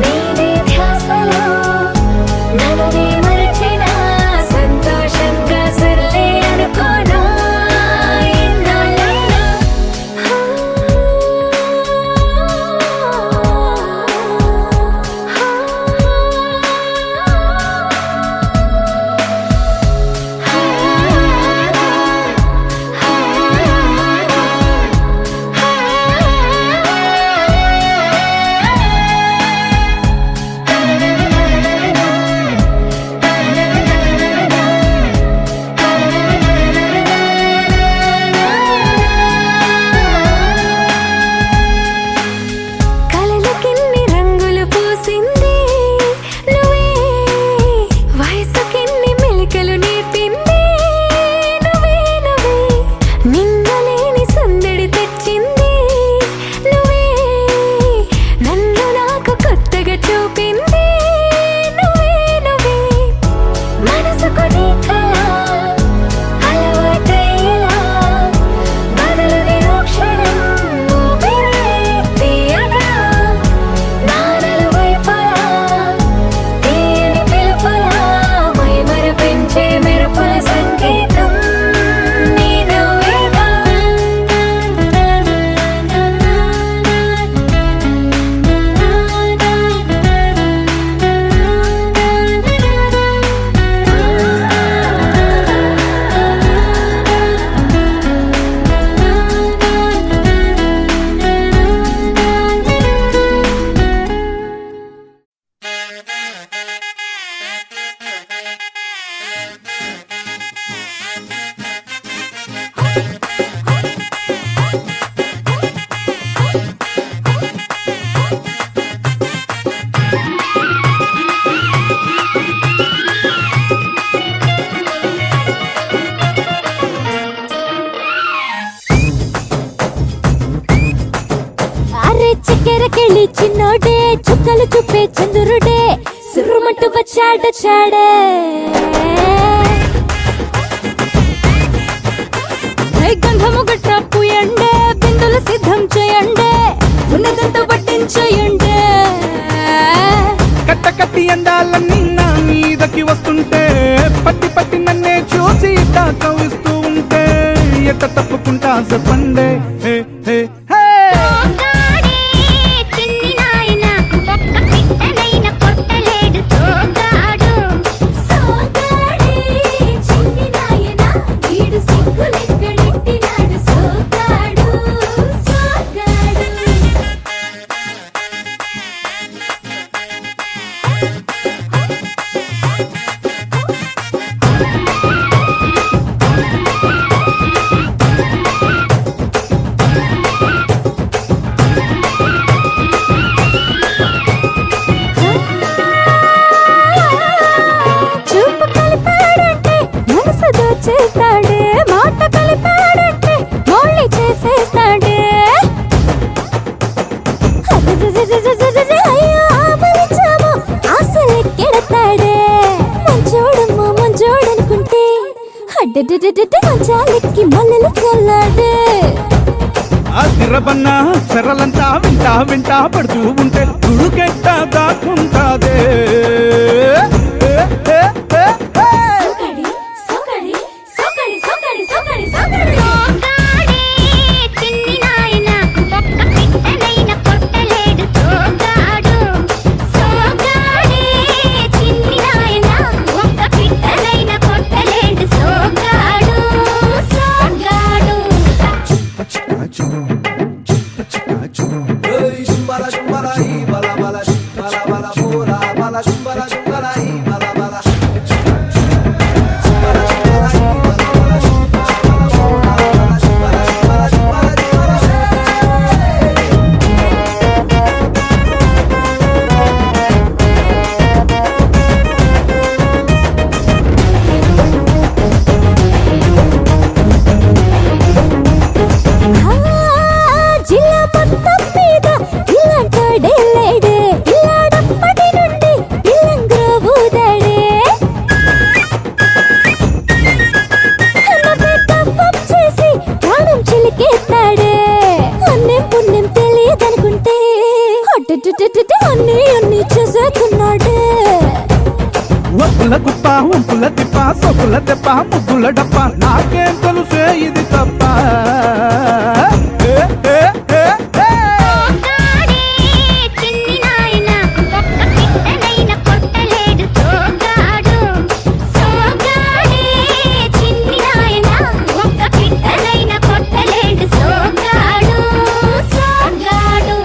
నీదే ధ్యాసలో నన్నునే మరచినా సంతోషంగా సర్లే అనుకోనా ఇన్నాళ్ళైనా కలలకెన్ని రంగులు పూసింది నువ్వే వయసుకెన్ని మెలికలు నేర్పింది నువ్వే నువ్వే నిందలేని సందడి తెచ్చింది నువ్వే నన్ను నాకు కొత్తగా చూపింది నువ్వే నువ్వే మనసుకు నీ కళ అలవాటయ్యేలా బదులుని క్షణం ఊపిరే తీయగా నానలు వైపలా తీయని పిలుపులా మైమర పెంచే మెరుపుల సంగీతం నీ నువ్వేగా అరే చక్కెరకెళ్ళి చిన్నోడే చుక్కలు చూపే చంద్రుడే సురుమంటూ వచ్చాడే గంధము గట్ట పూయండే బిందులు సిద్ధం చేయండే ఉన్నదంతా పట్టించేయండే కట్ట కట్టి అందాలన్నీ నా మీదకి వస్తుంటే పట్టి పట్టి నన్నే చూసి కవిస్తూ ఉంటే ఎట్ట తప్పు చేసుకుంటా చెప్పండి హే హే హే సోగాడే చిన్ని నాయన ఒక్క పిట్టనైన కొట్టలేడు సోగాడు సోగాడే చిన్ని నాయన వీడు సిగ్గులెక్కడెట్టినాడు సోగాడు సోగాడు చూపు కలిపాడంటే మనసు దోచేస్తాడే మాట కలిపాడంటే మోళ్ళి చేసేస్తాడే అయ్యో ఆపలిచాము ఆశలెక్కెడతాడే మంచోడమ్మా మంచోడనుకుంటే అడ్డడ్డడ్డ మంచాలెక్కి మల్లెలు చల్లాడే ఆ తిరబన్నా చెరలంతా వింటా వింటా పడుతూ ఉంటే తుడుకెట్ట దాక్కుంటాదే సోగాడి సోగాడి సోగాడి సోగాడి సోగాడి సోగాడే చిన్ని నాయన ఒక్క పిట్టనైన కొట్టలేడు సోగాడు సోగాడే చిన్ని నాయన ఒక్క పిట్టనైన కొట్టలేడు సోగాడు సోగాడు జిల్లా మొత్తం మీద ఇలాంటోడే లేడే ఇలాడప్పటి నుండి ఇల్లంగా ఊదాడే నవ్వే కప్పం చేసి ప్రాణం చిలికేస్తాడే అన్నేం పుణ్యం తెలియదనుకుంటే అన్ని అన్ని చేసేస్తున్నాడే ఒప్పుల కుప్ప ఉంపుల తిప్ప సొప్పుల తెప్ప ముగ్గుల డప్ప నాకేం తెలుసే ఇది తప్ప ఏ, ఏ, ఏ, ఏ. సోగాడే చిన్ని నాయన ఒక్క పిట్టనైన కొట్టలేడు సోగాడు సోగాడే చిన్ని నాయన ఒక్క పిట్టనైన కొట్టలేడు సోగాడు సోగాడు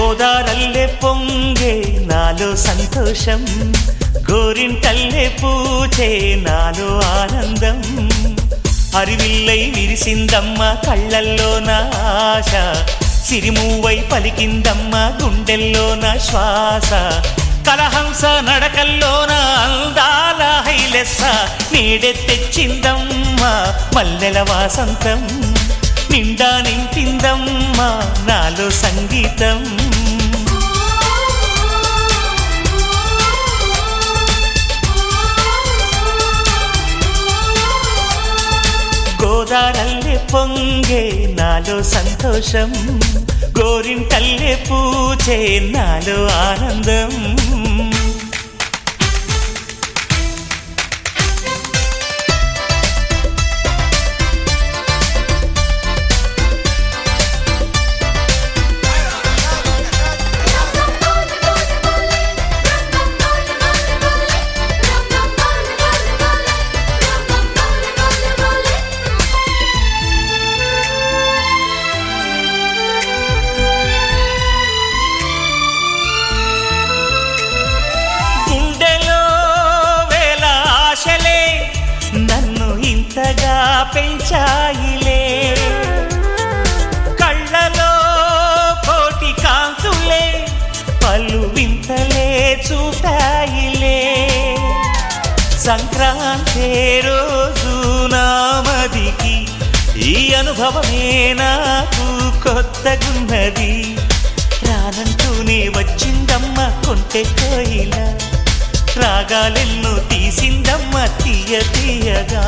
గోదారల్లే పొంగే నాలో సంతోషం, గోరింటల్లే పూచే నాలో ఆనందం. అరివిల్లై విరిసిందమ్మ కళ్ళల్లో నా ఆశ, సిరిమూవై పలికిందమ్మ గుండెల్లో నా శ్వాస. కలహంస నడకల్లోన అందాల హైలెస్స, నీడే తెచ్చిందమ్మ మల్లెల వాసంతం. నిండా నింపిందమ్మ నాలో సంగీతం. గోదారల్లే పొంగే నాలో సంతోషం, గోరింటల్లే పూచే నాలో ఆనందం. ఇంతగా పెంచాయిలే, కళ్ళలో కోటి కాంతులే పలు వింతలే చూపాయిలే. సంక్రాంతి రోజు నామదికి ఈ అనుభవమే నాకు కొత్తగున్నది. రానంటూనే వచ్చిందమ్మ కొంటె కోయిల, రాగాలెన్నో తీసిందమ్మ తీయ తీయగా.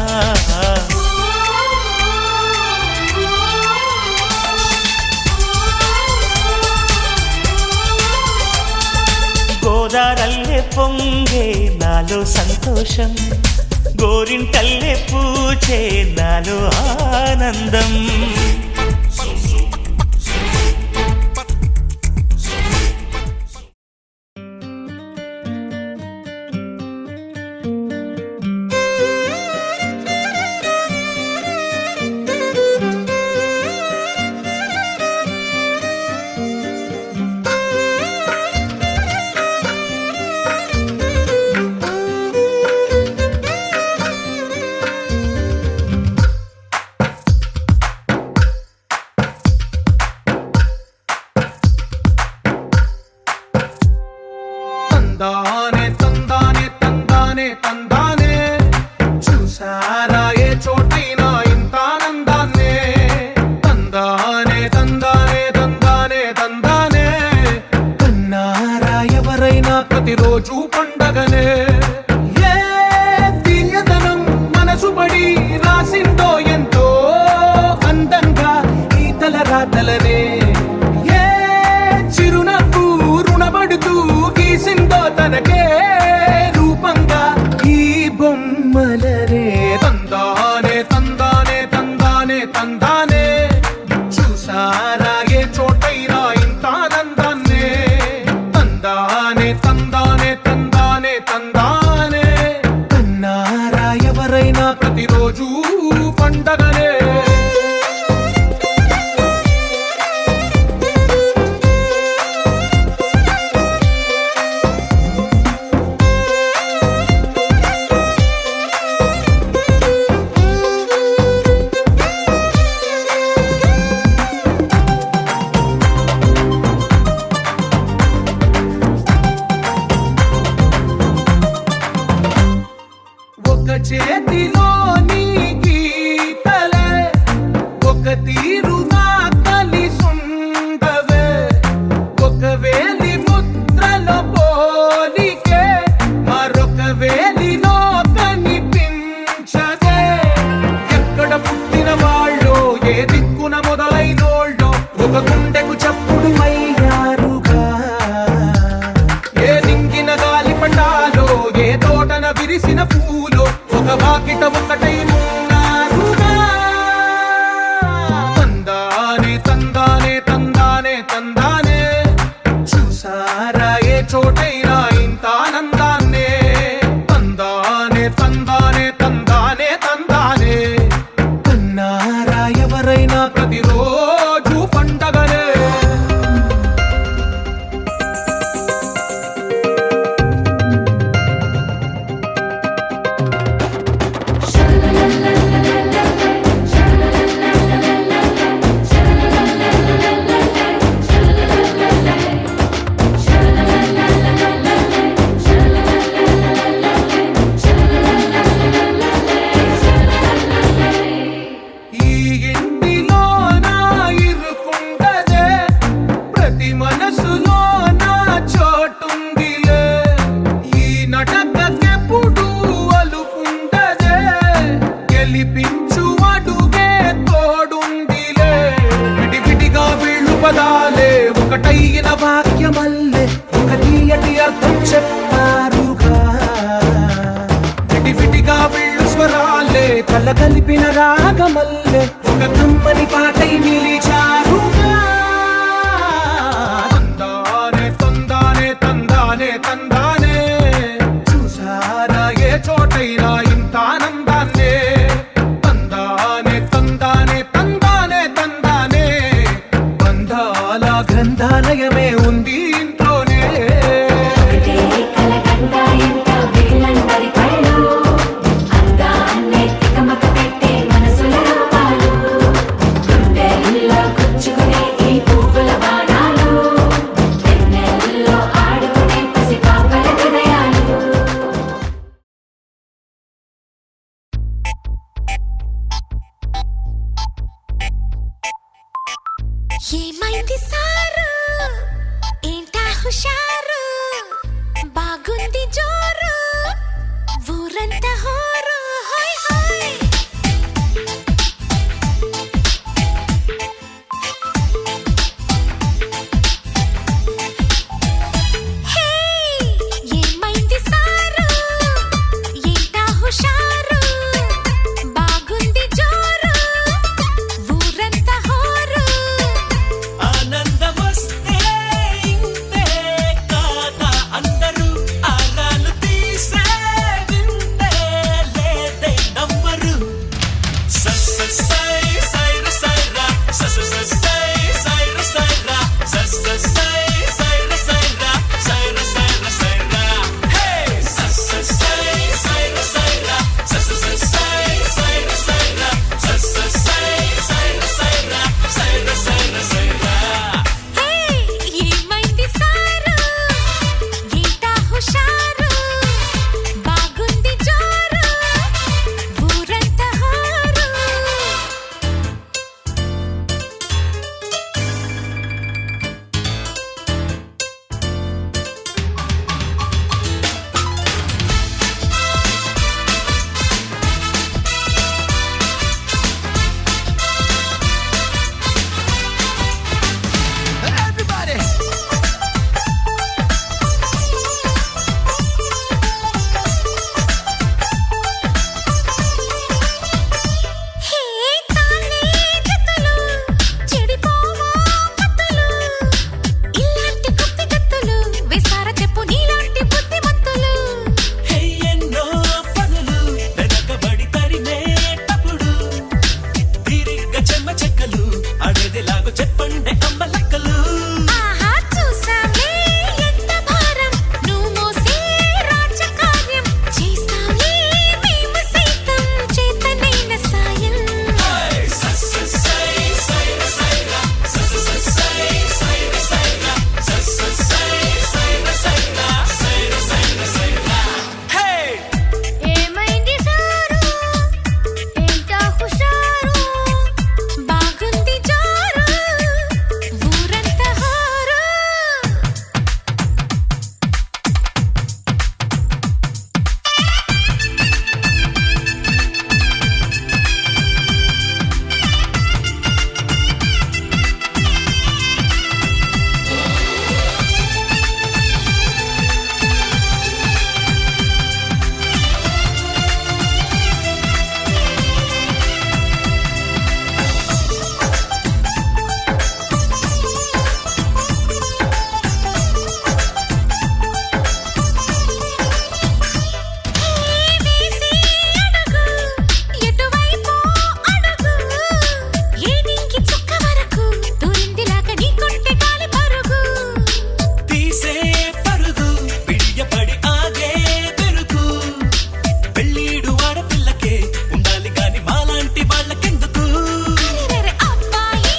గోదారల్లే పొంగే నాలో సంతోషం, గోరింటల్లే పూచే నాలో ఆనందం. తందానే తందానే తందానే తందానే, చూసారా ఏ చోటైనా ఇంత ఆనందాన్నే. తందానే తందానే తందానే తందానే, కన్నారా ఎవరైనా ప్రతిరోజు పండగనే. ఏ తీయదనం మనసు పడి రాసిందో ఎంతో అందంగా ఈ తలరాతలనే. ఏ చిరునవ్వు రుణపడుతూ గీసిందో తనకే రూపంగా ఈ బొమ్మలనే. తందానే తందానే తందానే తందానే, చూసారా ఏ చోటైనా ఇంత ఆనందాన్నే. తందానే తందానే తందానే తందానే, కన్నారా ఎవరైనా ప్రతిరోజు పండగనే. ఒక చేతిలో నీ గీతలే, వేయించు అడుగే తోడుందిలే విడివిడిగా వీళ్ళు పదాలే ఒకటైన వాక్యమల్లే ఒక తీయటి అర్థం చెప్పారుగా విడివిడిగా వీళ్ళు స్వరాలే కల కలిపిన రాగమల్లే ఒక కమ్మని పాటై నిలిచారుగా తందానే తందానే తందానే తందానే చూసారా ఏ చోటైనా ఇంత ఆనందాన్నే తందానే తందానే తందానే తందానే బంధాల గ్రంథాలయమే ఉంది ఇంట్లోనే ఒకటే కలకండ ఎంత వీళ్ళందరి కళ్ళు అందాన్నే తికమక పెట్టే మనసుల రూపాలు గుండెల్లో గుచ్చుకునే ఈ పువ్వుల బాణాలు వెన్నెల్లో ఆడుకునే పసిపాపల హృదయాలు ఏమైంది సారు ఏంటా హుషారు బాగుంది జోరు ఊరంతా హోరు హాయ్ హాయ్ హే ఏమైంది సారు ఏంటా హుషారు బాగుంది జోరు ఊరంతా హోరు ఆనందమొస్తే ఇంతే కాదా అందరూ ఆరాలు తీసే వింతే లేదే నమ్మరు సై సైర సైరా సై సైర సైరా సై సైర సైరా సైర సైర సైరా హే సై సైర సైరా సై సైర సైరా సై సైర సైరా సైర సైర సైరా హే ఏమైంది సారు ఏంటా హుషారు బాగుంది జోరు ఊరంతా హోరు హే తానే జతలు చెడిపోవా మత్తులు ఇలాంటి కుప్పి గత్తులు వేసారా చెప్పు నీలాంటి బుద్ధిమంతులు ఎన్నో పనులు వెనకబడి తరిమేటప్పుడు తీరిగ్గా చెమ్మ చెక్కలు అడేదిలాగో చెప్పండి అమ్మ లెక్కలు ఆహా చూసావే ఎంత భారం నువ్వు మోసే రాజకార్యం చేస్తావే మేము సైతం చేతనైన సాయం ఏమైంది సారు ఏంటా హుషారు బాగుంది జోరు ఊరంతా హోరు వేసి అడుగు ఎటువైపు అడుగు ఏడింకి చుక్క వరకు దూరిందిలాగా నీ కొంటె గాలి పరుగు తీసే పరుగు విడియపడి ఆగే పెరుగు పెళ్ళీడు ఆడపిల్లకే ఉండాలి గాని మాలాంటి వాళ్ళకెందుకు అరెరెరె అబ్బాయి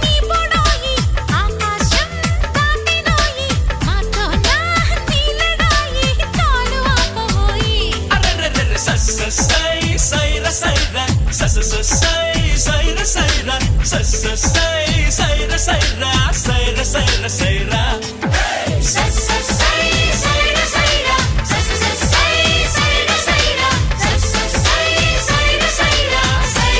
నీ బొడోయి ఆకాశం దాటినోయి మాతో నా నీలడాయి చాలు ఆపబోయి అరెరెరెరె సై సైర సైరా సై సైర సైరా సై సైర సైరా సైర సైర సైరా సై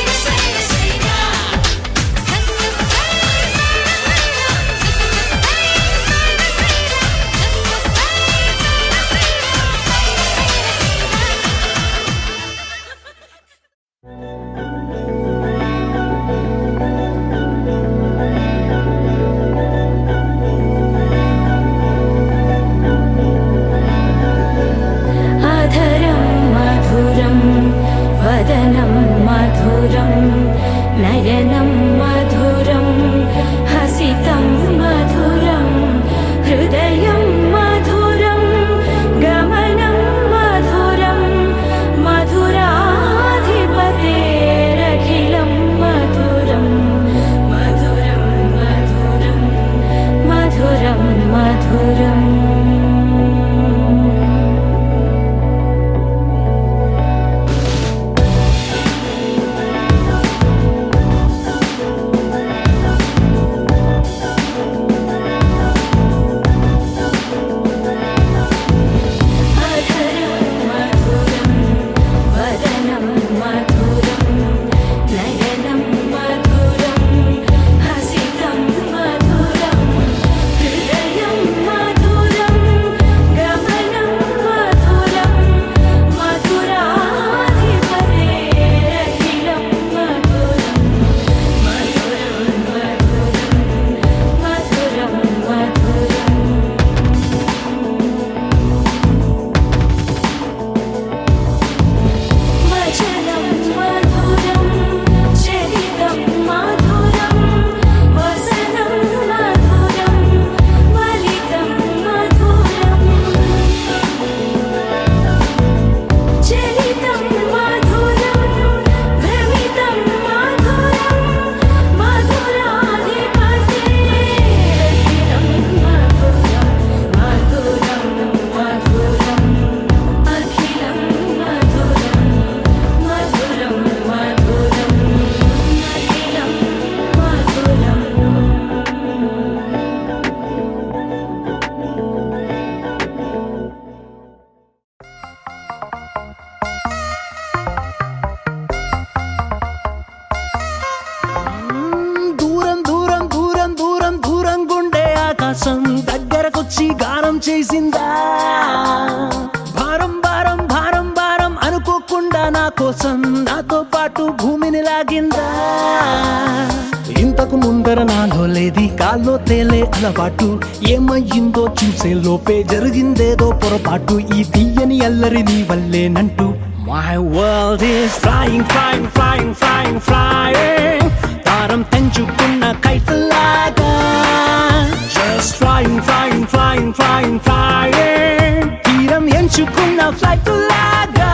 ఆకాశం దగ్గరకొచ్చి గానం చేసిందా భారం భారం భారం భారం అనుకోకుండా నా కోసం నాతో పాటు భూమిని లాగిందా ఇంతకు ముందర నాలో లేది కాల్లో తేలే అలవాటు ఏమయ్యిందో చూసే లోపే జరిగిందేదో పొరపాటు ఈ తీయని అల్లరి నీ వల్లేనంటూ My world is flying, flying, flying, flying, flying తారం తెంచుకున్న కైతలాగా Just flying, flying, flying, flying, flying తీరం ఎంచుకున్న ఫ్లైట్ లాగా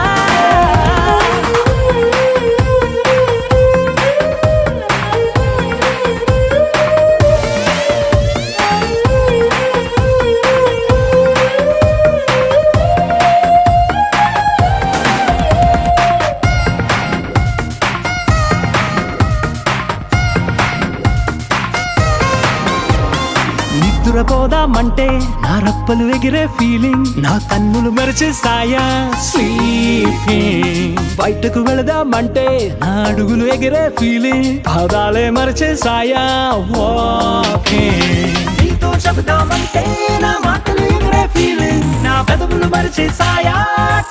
నిద్రపోదామంటే నా రప్పలు ఎగిరే ఫీలింగ్ నా కన్నులు మెరిచేసాయా స్లీపింగ్ బయటకు వెళదామంటే నా అడుగులు ఎగిరే ఫీలింగ్ పాదాలే మరిచేసాయా వాకింగ్ నీతో చెబుదామంటే నా మాటలు ఎగిరే ఫీలింగ్ నా పెదవులు మరిచేసాయా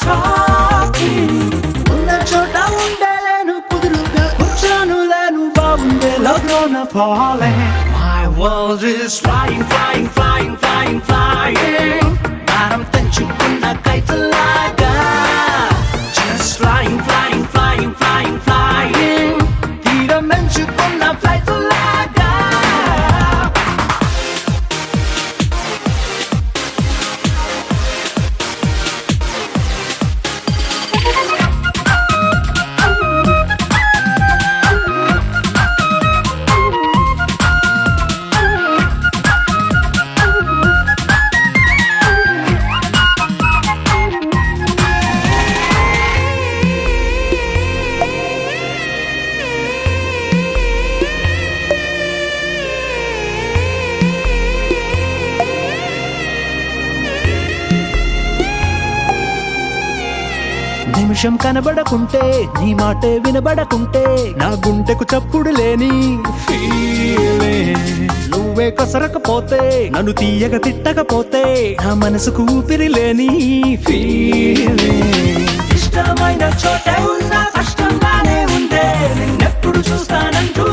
టాకింగ్ ఉన్న చోట ఉండలేను కుదురుగా కూర్చోను లేను బాగుండే లోన పోలే My world is flying, flying, flying, flying, flying భారం తెంచుకున్న కైతలాగా Just flying, flying, flying, flying, flying తీరం ఎంచుకున్న ఫ్లైట్ లాగా నిమిషం కనబడకుంటే నీ మాటే వినబడకుంటే నా గుండెకు చప్పుడు లేని ఫీలింగ్ నువ్వే కొసరకపోతే నన్ను తీయగ తిట్టకపోతే నా మనసుకు ఊపిరి లేని ఫీలింగ్ ఇష్టమైన చోటే ఉన్నా కష్టంగానే ఉందే నిన్నెప్పుడు చూస్తానంటూ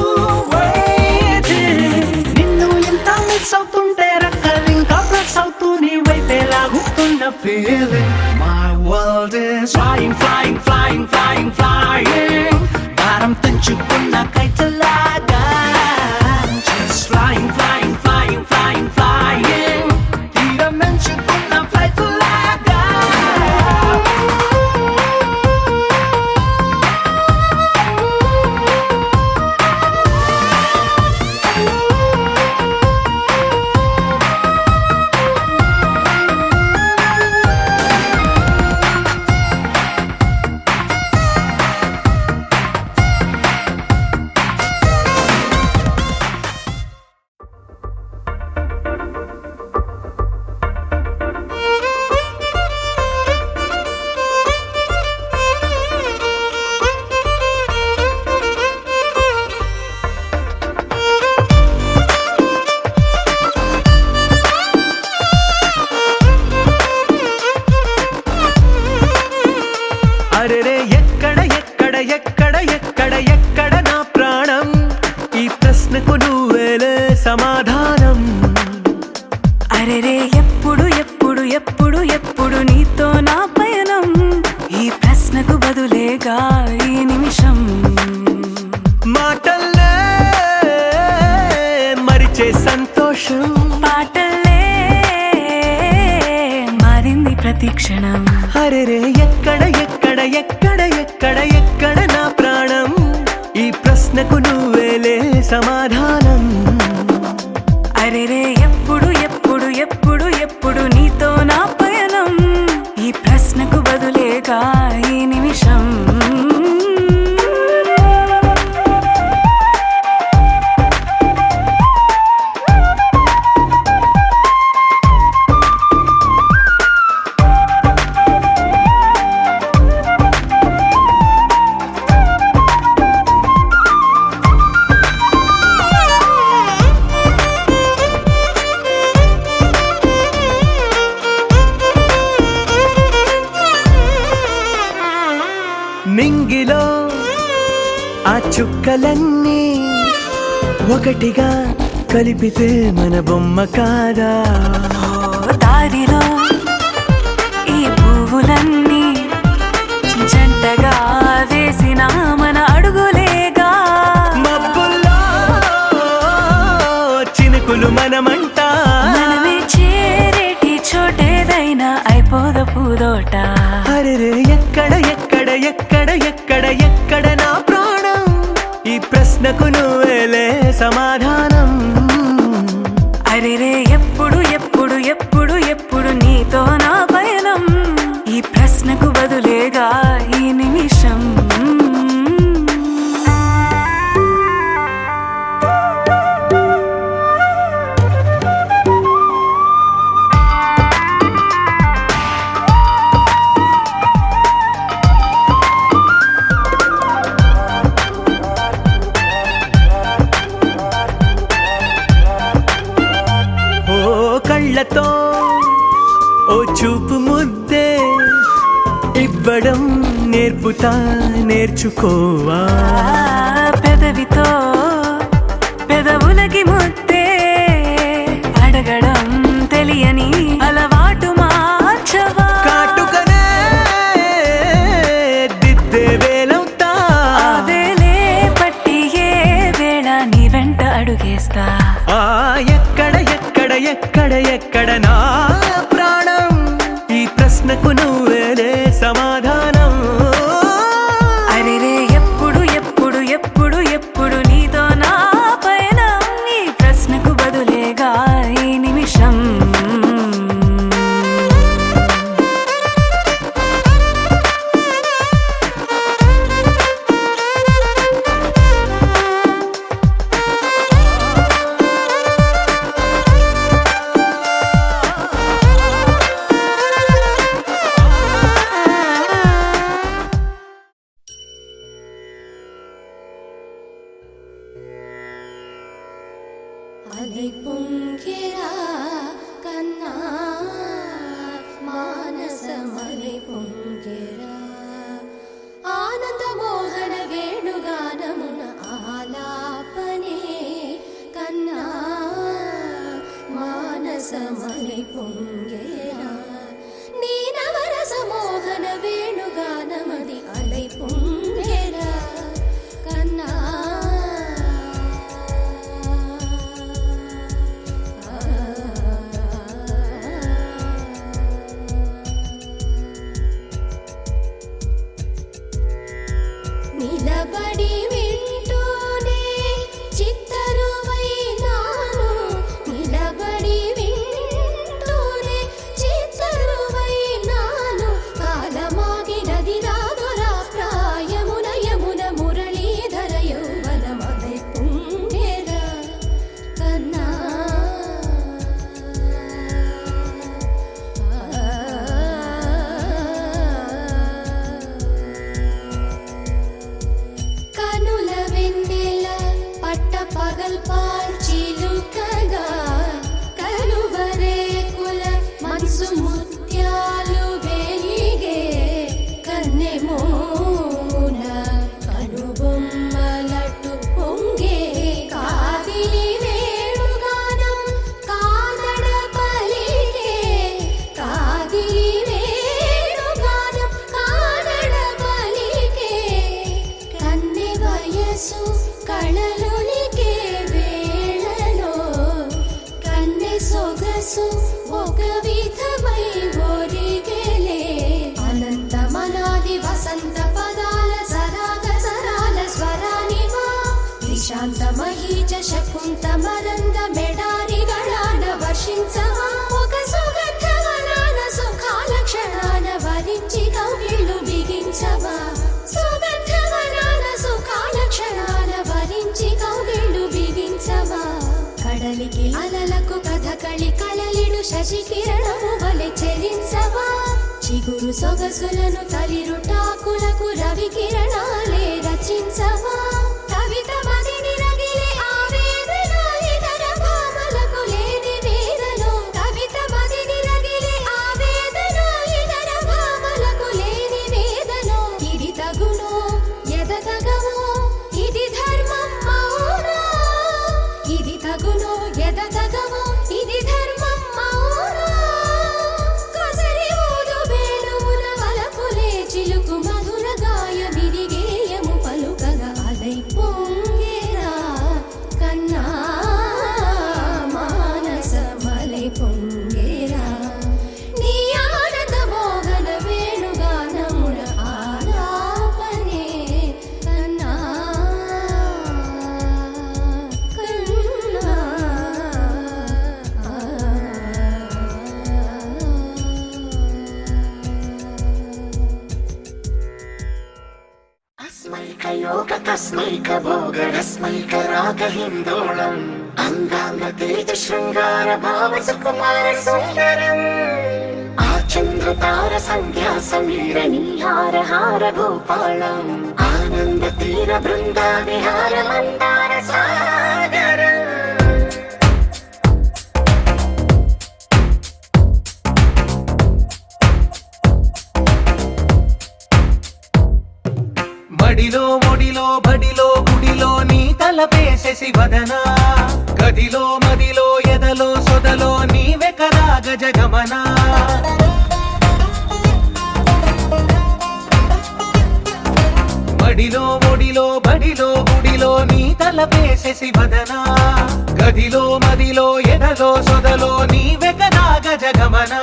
waiting. నిన్ను ఇంత మిస్ అవుతుంటే రక్కలు ఇంకా ప్లస్ అవుతూ నీ వైపే లాగుతున్న feeling My world is flying, flying, flying, flying, flying భారం తెంచుకున్న కైతలాగా Just flying, flying, flying, flying, flying తీరం ఎంచుకున్న ఫ్లైట్ లాగా అరెరే ఎక్కడ ఎక్కడ ఎక్కడ ఎక్కడ ఎక్కడ నా ప్రాణం ఈ ప్రశ్నకు నువ్వేలే సమాధానం అరెరే ఎప్పుడు ఎప్పుడు ఎప్పుడు ఎప్పుడు నీతో నా పయనం ఈ ప్రశ్నకు బదులేగా ఈ నిమిషం మాటల్లే మరిచే సంతోషం పాటలే మారింది ప్రతి క్షణం అరెరే ఎక్కడ ఎక్కడ ఎక్కడ ఎక్కడ ఎక్కడ నా ప్రాణం ఈ ప్రశ్నకు నువ్వేలే సమాధానం అరెరే ఎప్పుడు ఎప్పుడు ఎప్పుడు ఎప్పుడు నీతో నా పయనం ఈ ప్రశ్నకు బదులేగా ఈ నిమిషం చుక్కలన్నీ ఒకటిగా కలిపితే మన బొమ్మ కాదా దారిలో ఈ పువ్వులన్నీ జంటగా వేసిన మన అడుగులేగా మబ్బుల్లో చినుకులు మనమంట మనమే చేరేటి చోటేదైనా అయిపోద పూదోట అరెరే ఎక్కడ ఎక్కడ ఎక్కడ ఎక్కడ ఎక్కడ నా ప్రాణం ఈ ప్రశ్నకు నువ్వేలే సమాధానం అరెరే ఎప్పుడు ఎప్పుడు ఎప్పుడు ఎప్పుడు నీతో నా పయనం ఈ ప్రశ్నకు బదులేగా ఈ నిమిషం కళ్ళతో ఓ చూపు ముద్దే ఇవ్వడం నేర్పుతా నేర్చుకోవా పెదవితో పెదవులకి ముద్దే అడగడం తెలియని అలవాటు మార్చవా కాటుకనే దిద్దే వేలవుతా వేలే పట్టి ఏ వేళ నీ వెంట అడుగేస్తా ఎక్కడ ఎక్కడ ఎక్కడ ఎక్కడ నా ప్రాణం ఈ ప్రశ్నకు నువ్వేలే సమాధానం అరెరే ఎప్పుడు ఎప్పుడు ఎప్పుడు ఎప్పుడు నీతో నా పైన ఈ ప్రశ్నకు బదులేగా ఈ నిమిషం అలై పొంగిరా కన్నా మానసమలై పొంగిరా ఆనంద మోహన వేణుగానమున ఆలాపనే కన్నా మానసమలై పొంగిరా నీ నవరస మోహన వేణుగానమది అలై పొంగిరా కన్నా నిలబడి వింటూనే చిత్తరువైనాను నిలబడి వింటూనే చిత్తరువైనాను కాలమాగినది రాదురా ప్రాయమున యమున మురళీధర యౌవనమదై పుంగెరా కన్నా కనుల వెన్నెల పట్ట పగల్ పాల్చిలుకగా కలువరేకుల మనసు ముత్యాలు వేయిగే కన్నెమోన కనుబొమ్మలటు పొంగే కాదిలి వేణుగానం కాదడ పలిగే కాదిలి వేణుగానం కాదడ పలిగే కన్నె వయసు కళలునికే వేళలో కన్నె సొగసు ఒక విధమై ఒరిగెలే అనంతమనాది వసంత పదాల సరాగ సరాల స్వరానివా నిశాంత మహీజ శకుంత మరంద మెడారిగళాన వర్షించవా ఒక సుగంధవనాన సుఖాల క్షణాన వరించి కౌగిళ్ళు బిగించవా సుగంధవనాన సుఖాల క్షణాన వరించి కౌగిళ్ళు బిగించవా కడలికి అలలకు కథకళి కలలిడు శశి కిరణము వలె చెలించవా చిగురు సొగసులను తలిరుటాకులకు రవి కిరణాలే రచించవా కవిత మదిని రగిలే ఆవేదన ఇతర భామలకు లేని వేదలో కవిత మదిని రగిలే ఆవేదన ఇతర భామలకు లేని వేదలో ఇది తగునో ఎద తగవో ఇది अस्मैक भोग रस्मैक राग हिन्दोळम् अंगांग तेज शृंगार भाव सुकुमार सुंदरम् आचंद्र तार संध्या समीर नीहार हार भूपालम् आनंद तीर बृंदा विहार मंदार सागरम् మడిలో మొడిలో బడిలో గుడిలో నీ తలపేసేసి వదనా గదిలో మదిలో ఎదలో సొదలో నీవే కదా గజగమనా మడిలో మొడిలో బడిలో గుడిలో నీ తలపేసేసి వదనా గదిలో మదిలో ఎదలో సొదలో నీవే కదా గజగమనా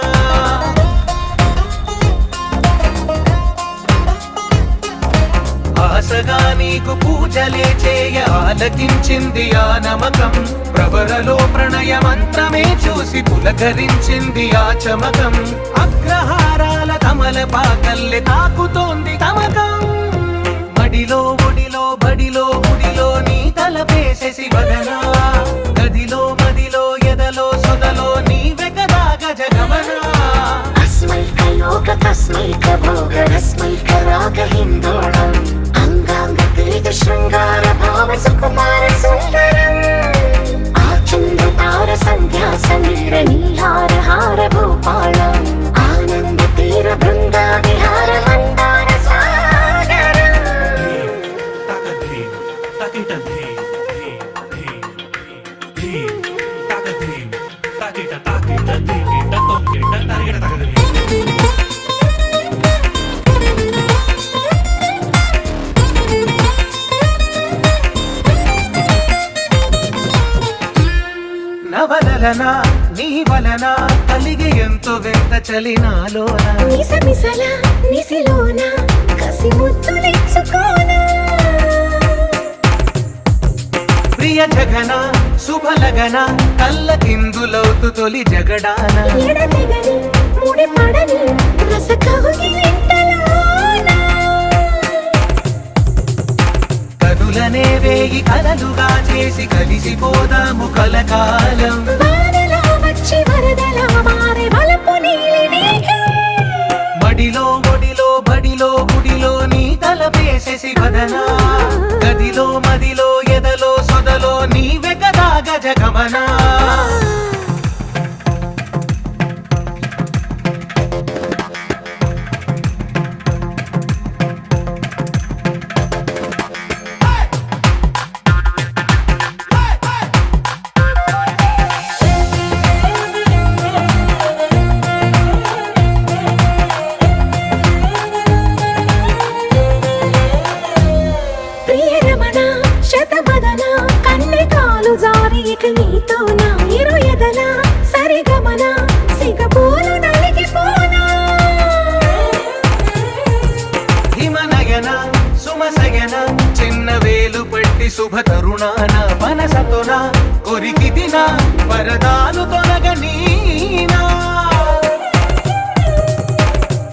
ఆశగా నీకు పూజలే చేయ ఆలకించింది ఆ నమకం ప్రవరలో ప్రణయ మంత్రమే చూసి పులకరించింది ఆ చమకం అగ్రహారాల కమల పాకల్లె తాకుతోంది తమకం మడిలో ఒడిలో బడిలో గుడిలో నీ తలపేసేసి వదనా గదిలో మదిలో ఎదలో సొదలో నీవే కదా గజగమనా अस्मैक योग तस्मैक भोग रस्मैक राग हिन्दोळम् अंगांग तेज शृंगार भाव सुकुमार सुंदरम् आचंद्र तार संध्या समीर नीहार हार भूपालम् आनंद तीर बृंदा विहार मंदार सागरम् నవలన నీ వలన కలిగి ఎంతో వెంత చలినాలోన నిసమిసల నిసిలోన కసి ముద్దులిచ్చుకోన ప్రియ జగన శుభలగన కళ్ళ కిందులవుతు తొలి జగడాన ఎడతెగని ముడి పడని రస కౌగిలింతలోన కనులనే వేయి కలలుగా చేసి కలిసిపోదాము కలకాలం వానలా వచ్చి వరదలా మారే వలపు నీలి మేఘం మడిలో ఒడిలో బడిలో గుడిలో నీ తలపేసేసి వదనా గదిలో మదిలో ఎదలో సొదలో నీవే కదా గజగమనా ప్రియరమణ శతబదన కన్నె కాలు జారి ఇక నీతో నా ఇరు ఎదల సరిగమన సిగపోలు నలిగిపోనా హిమనయన సుమసయన చిన్న వేలు పట్టి శుభ తరుణాన మనసతోన కొరికి దిన వరదాలు తొలగనీనా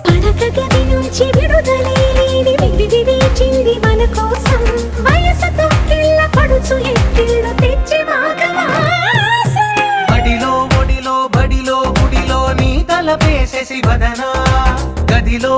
పడక గది నుంచి విడుదలేని విడిది వేచింది మన కోసం వయసుతో కిళ్ళ పడుచు ఎత్తిళ్ళు తెచ్చి మాఘమాసం మడిలో ఒడిలో బడిలో గుడిలో నీ తలపేసేసి వదనా గదిలో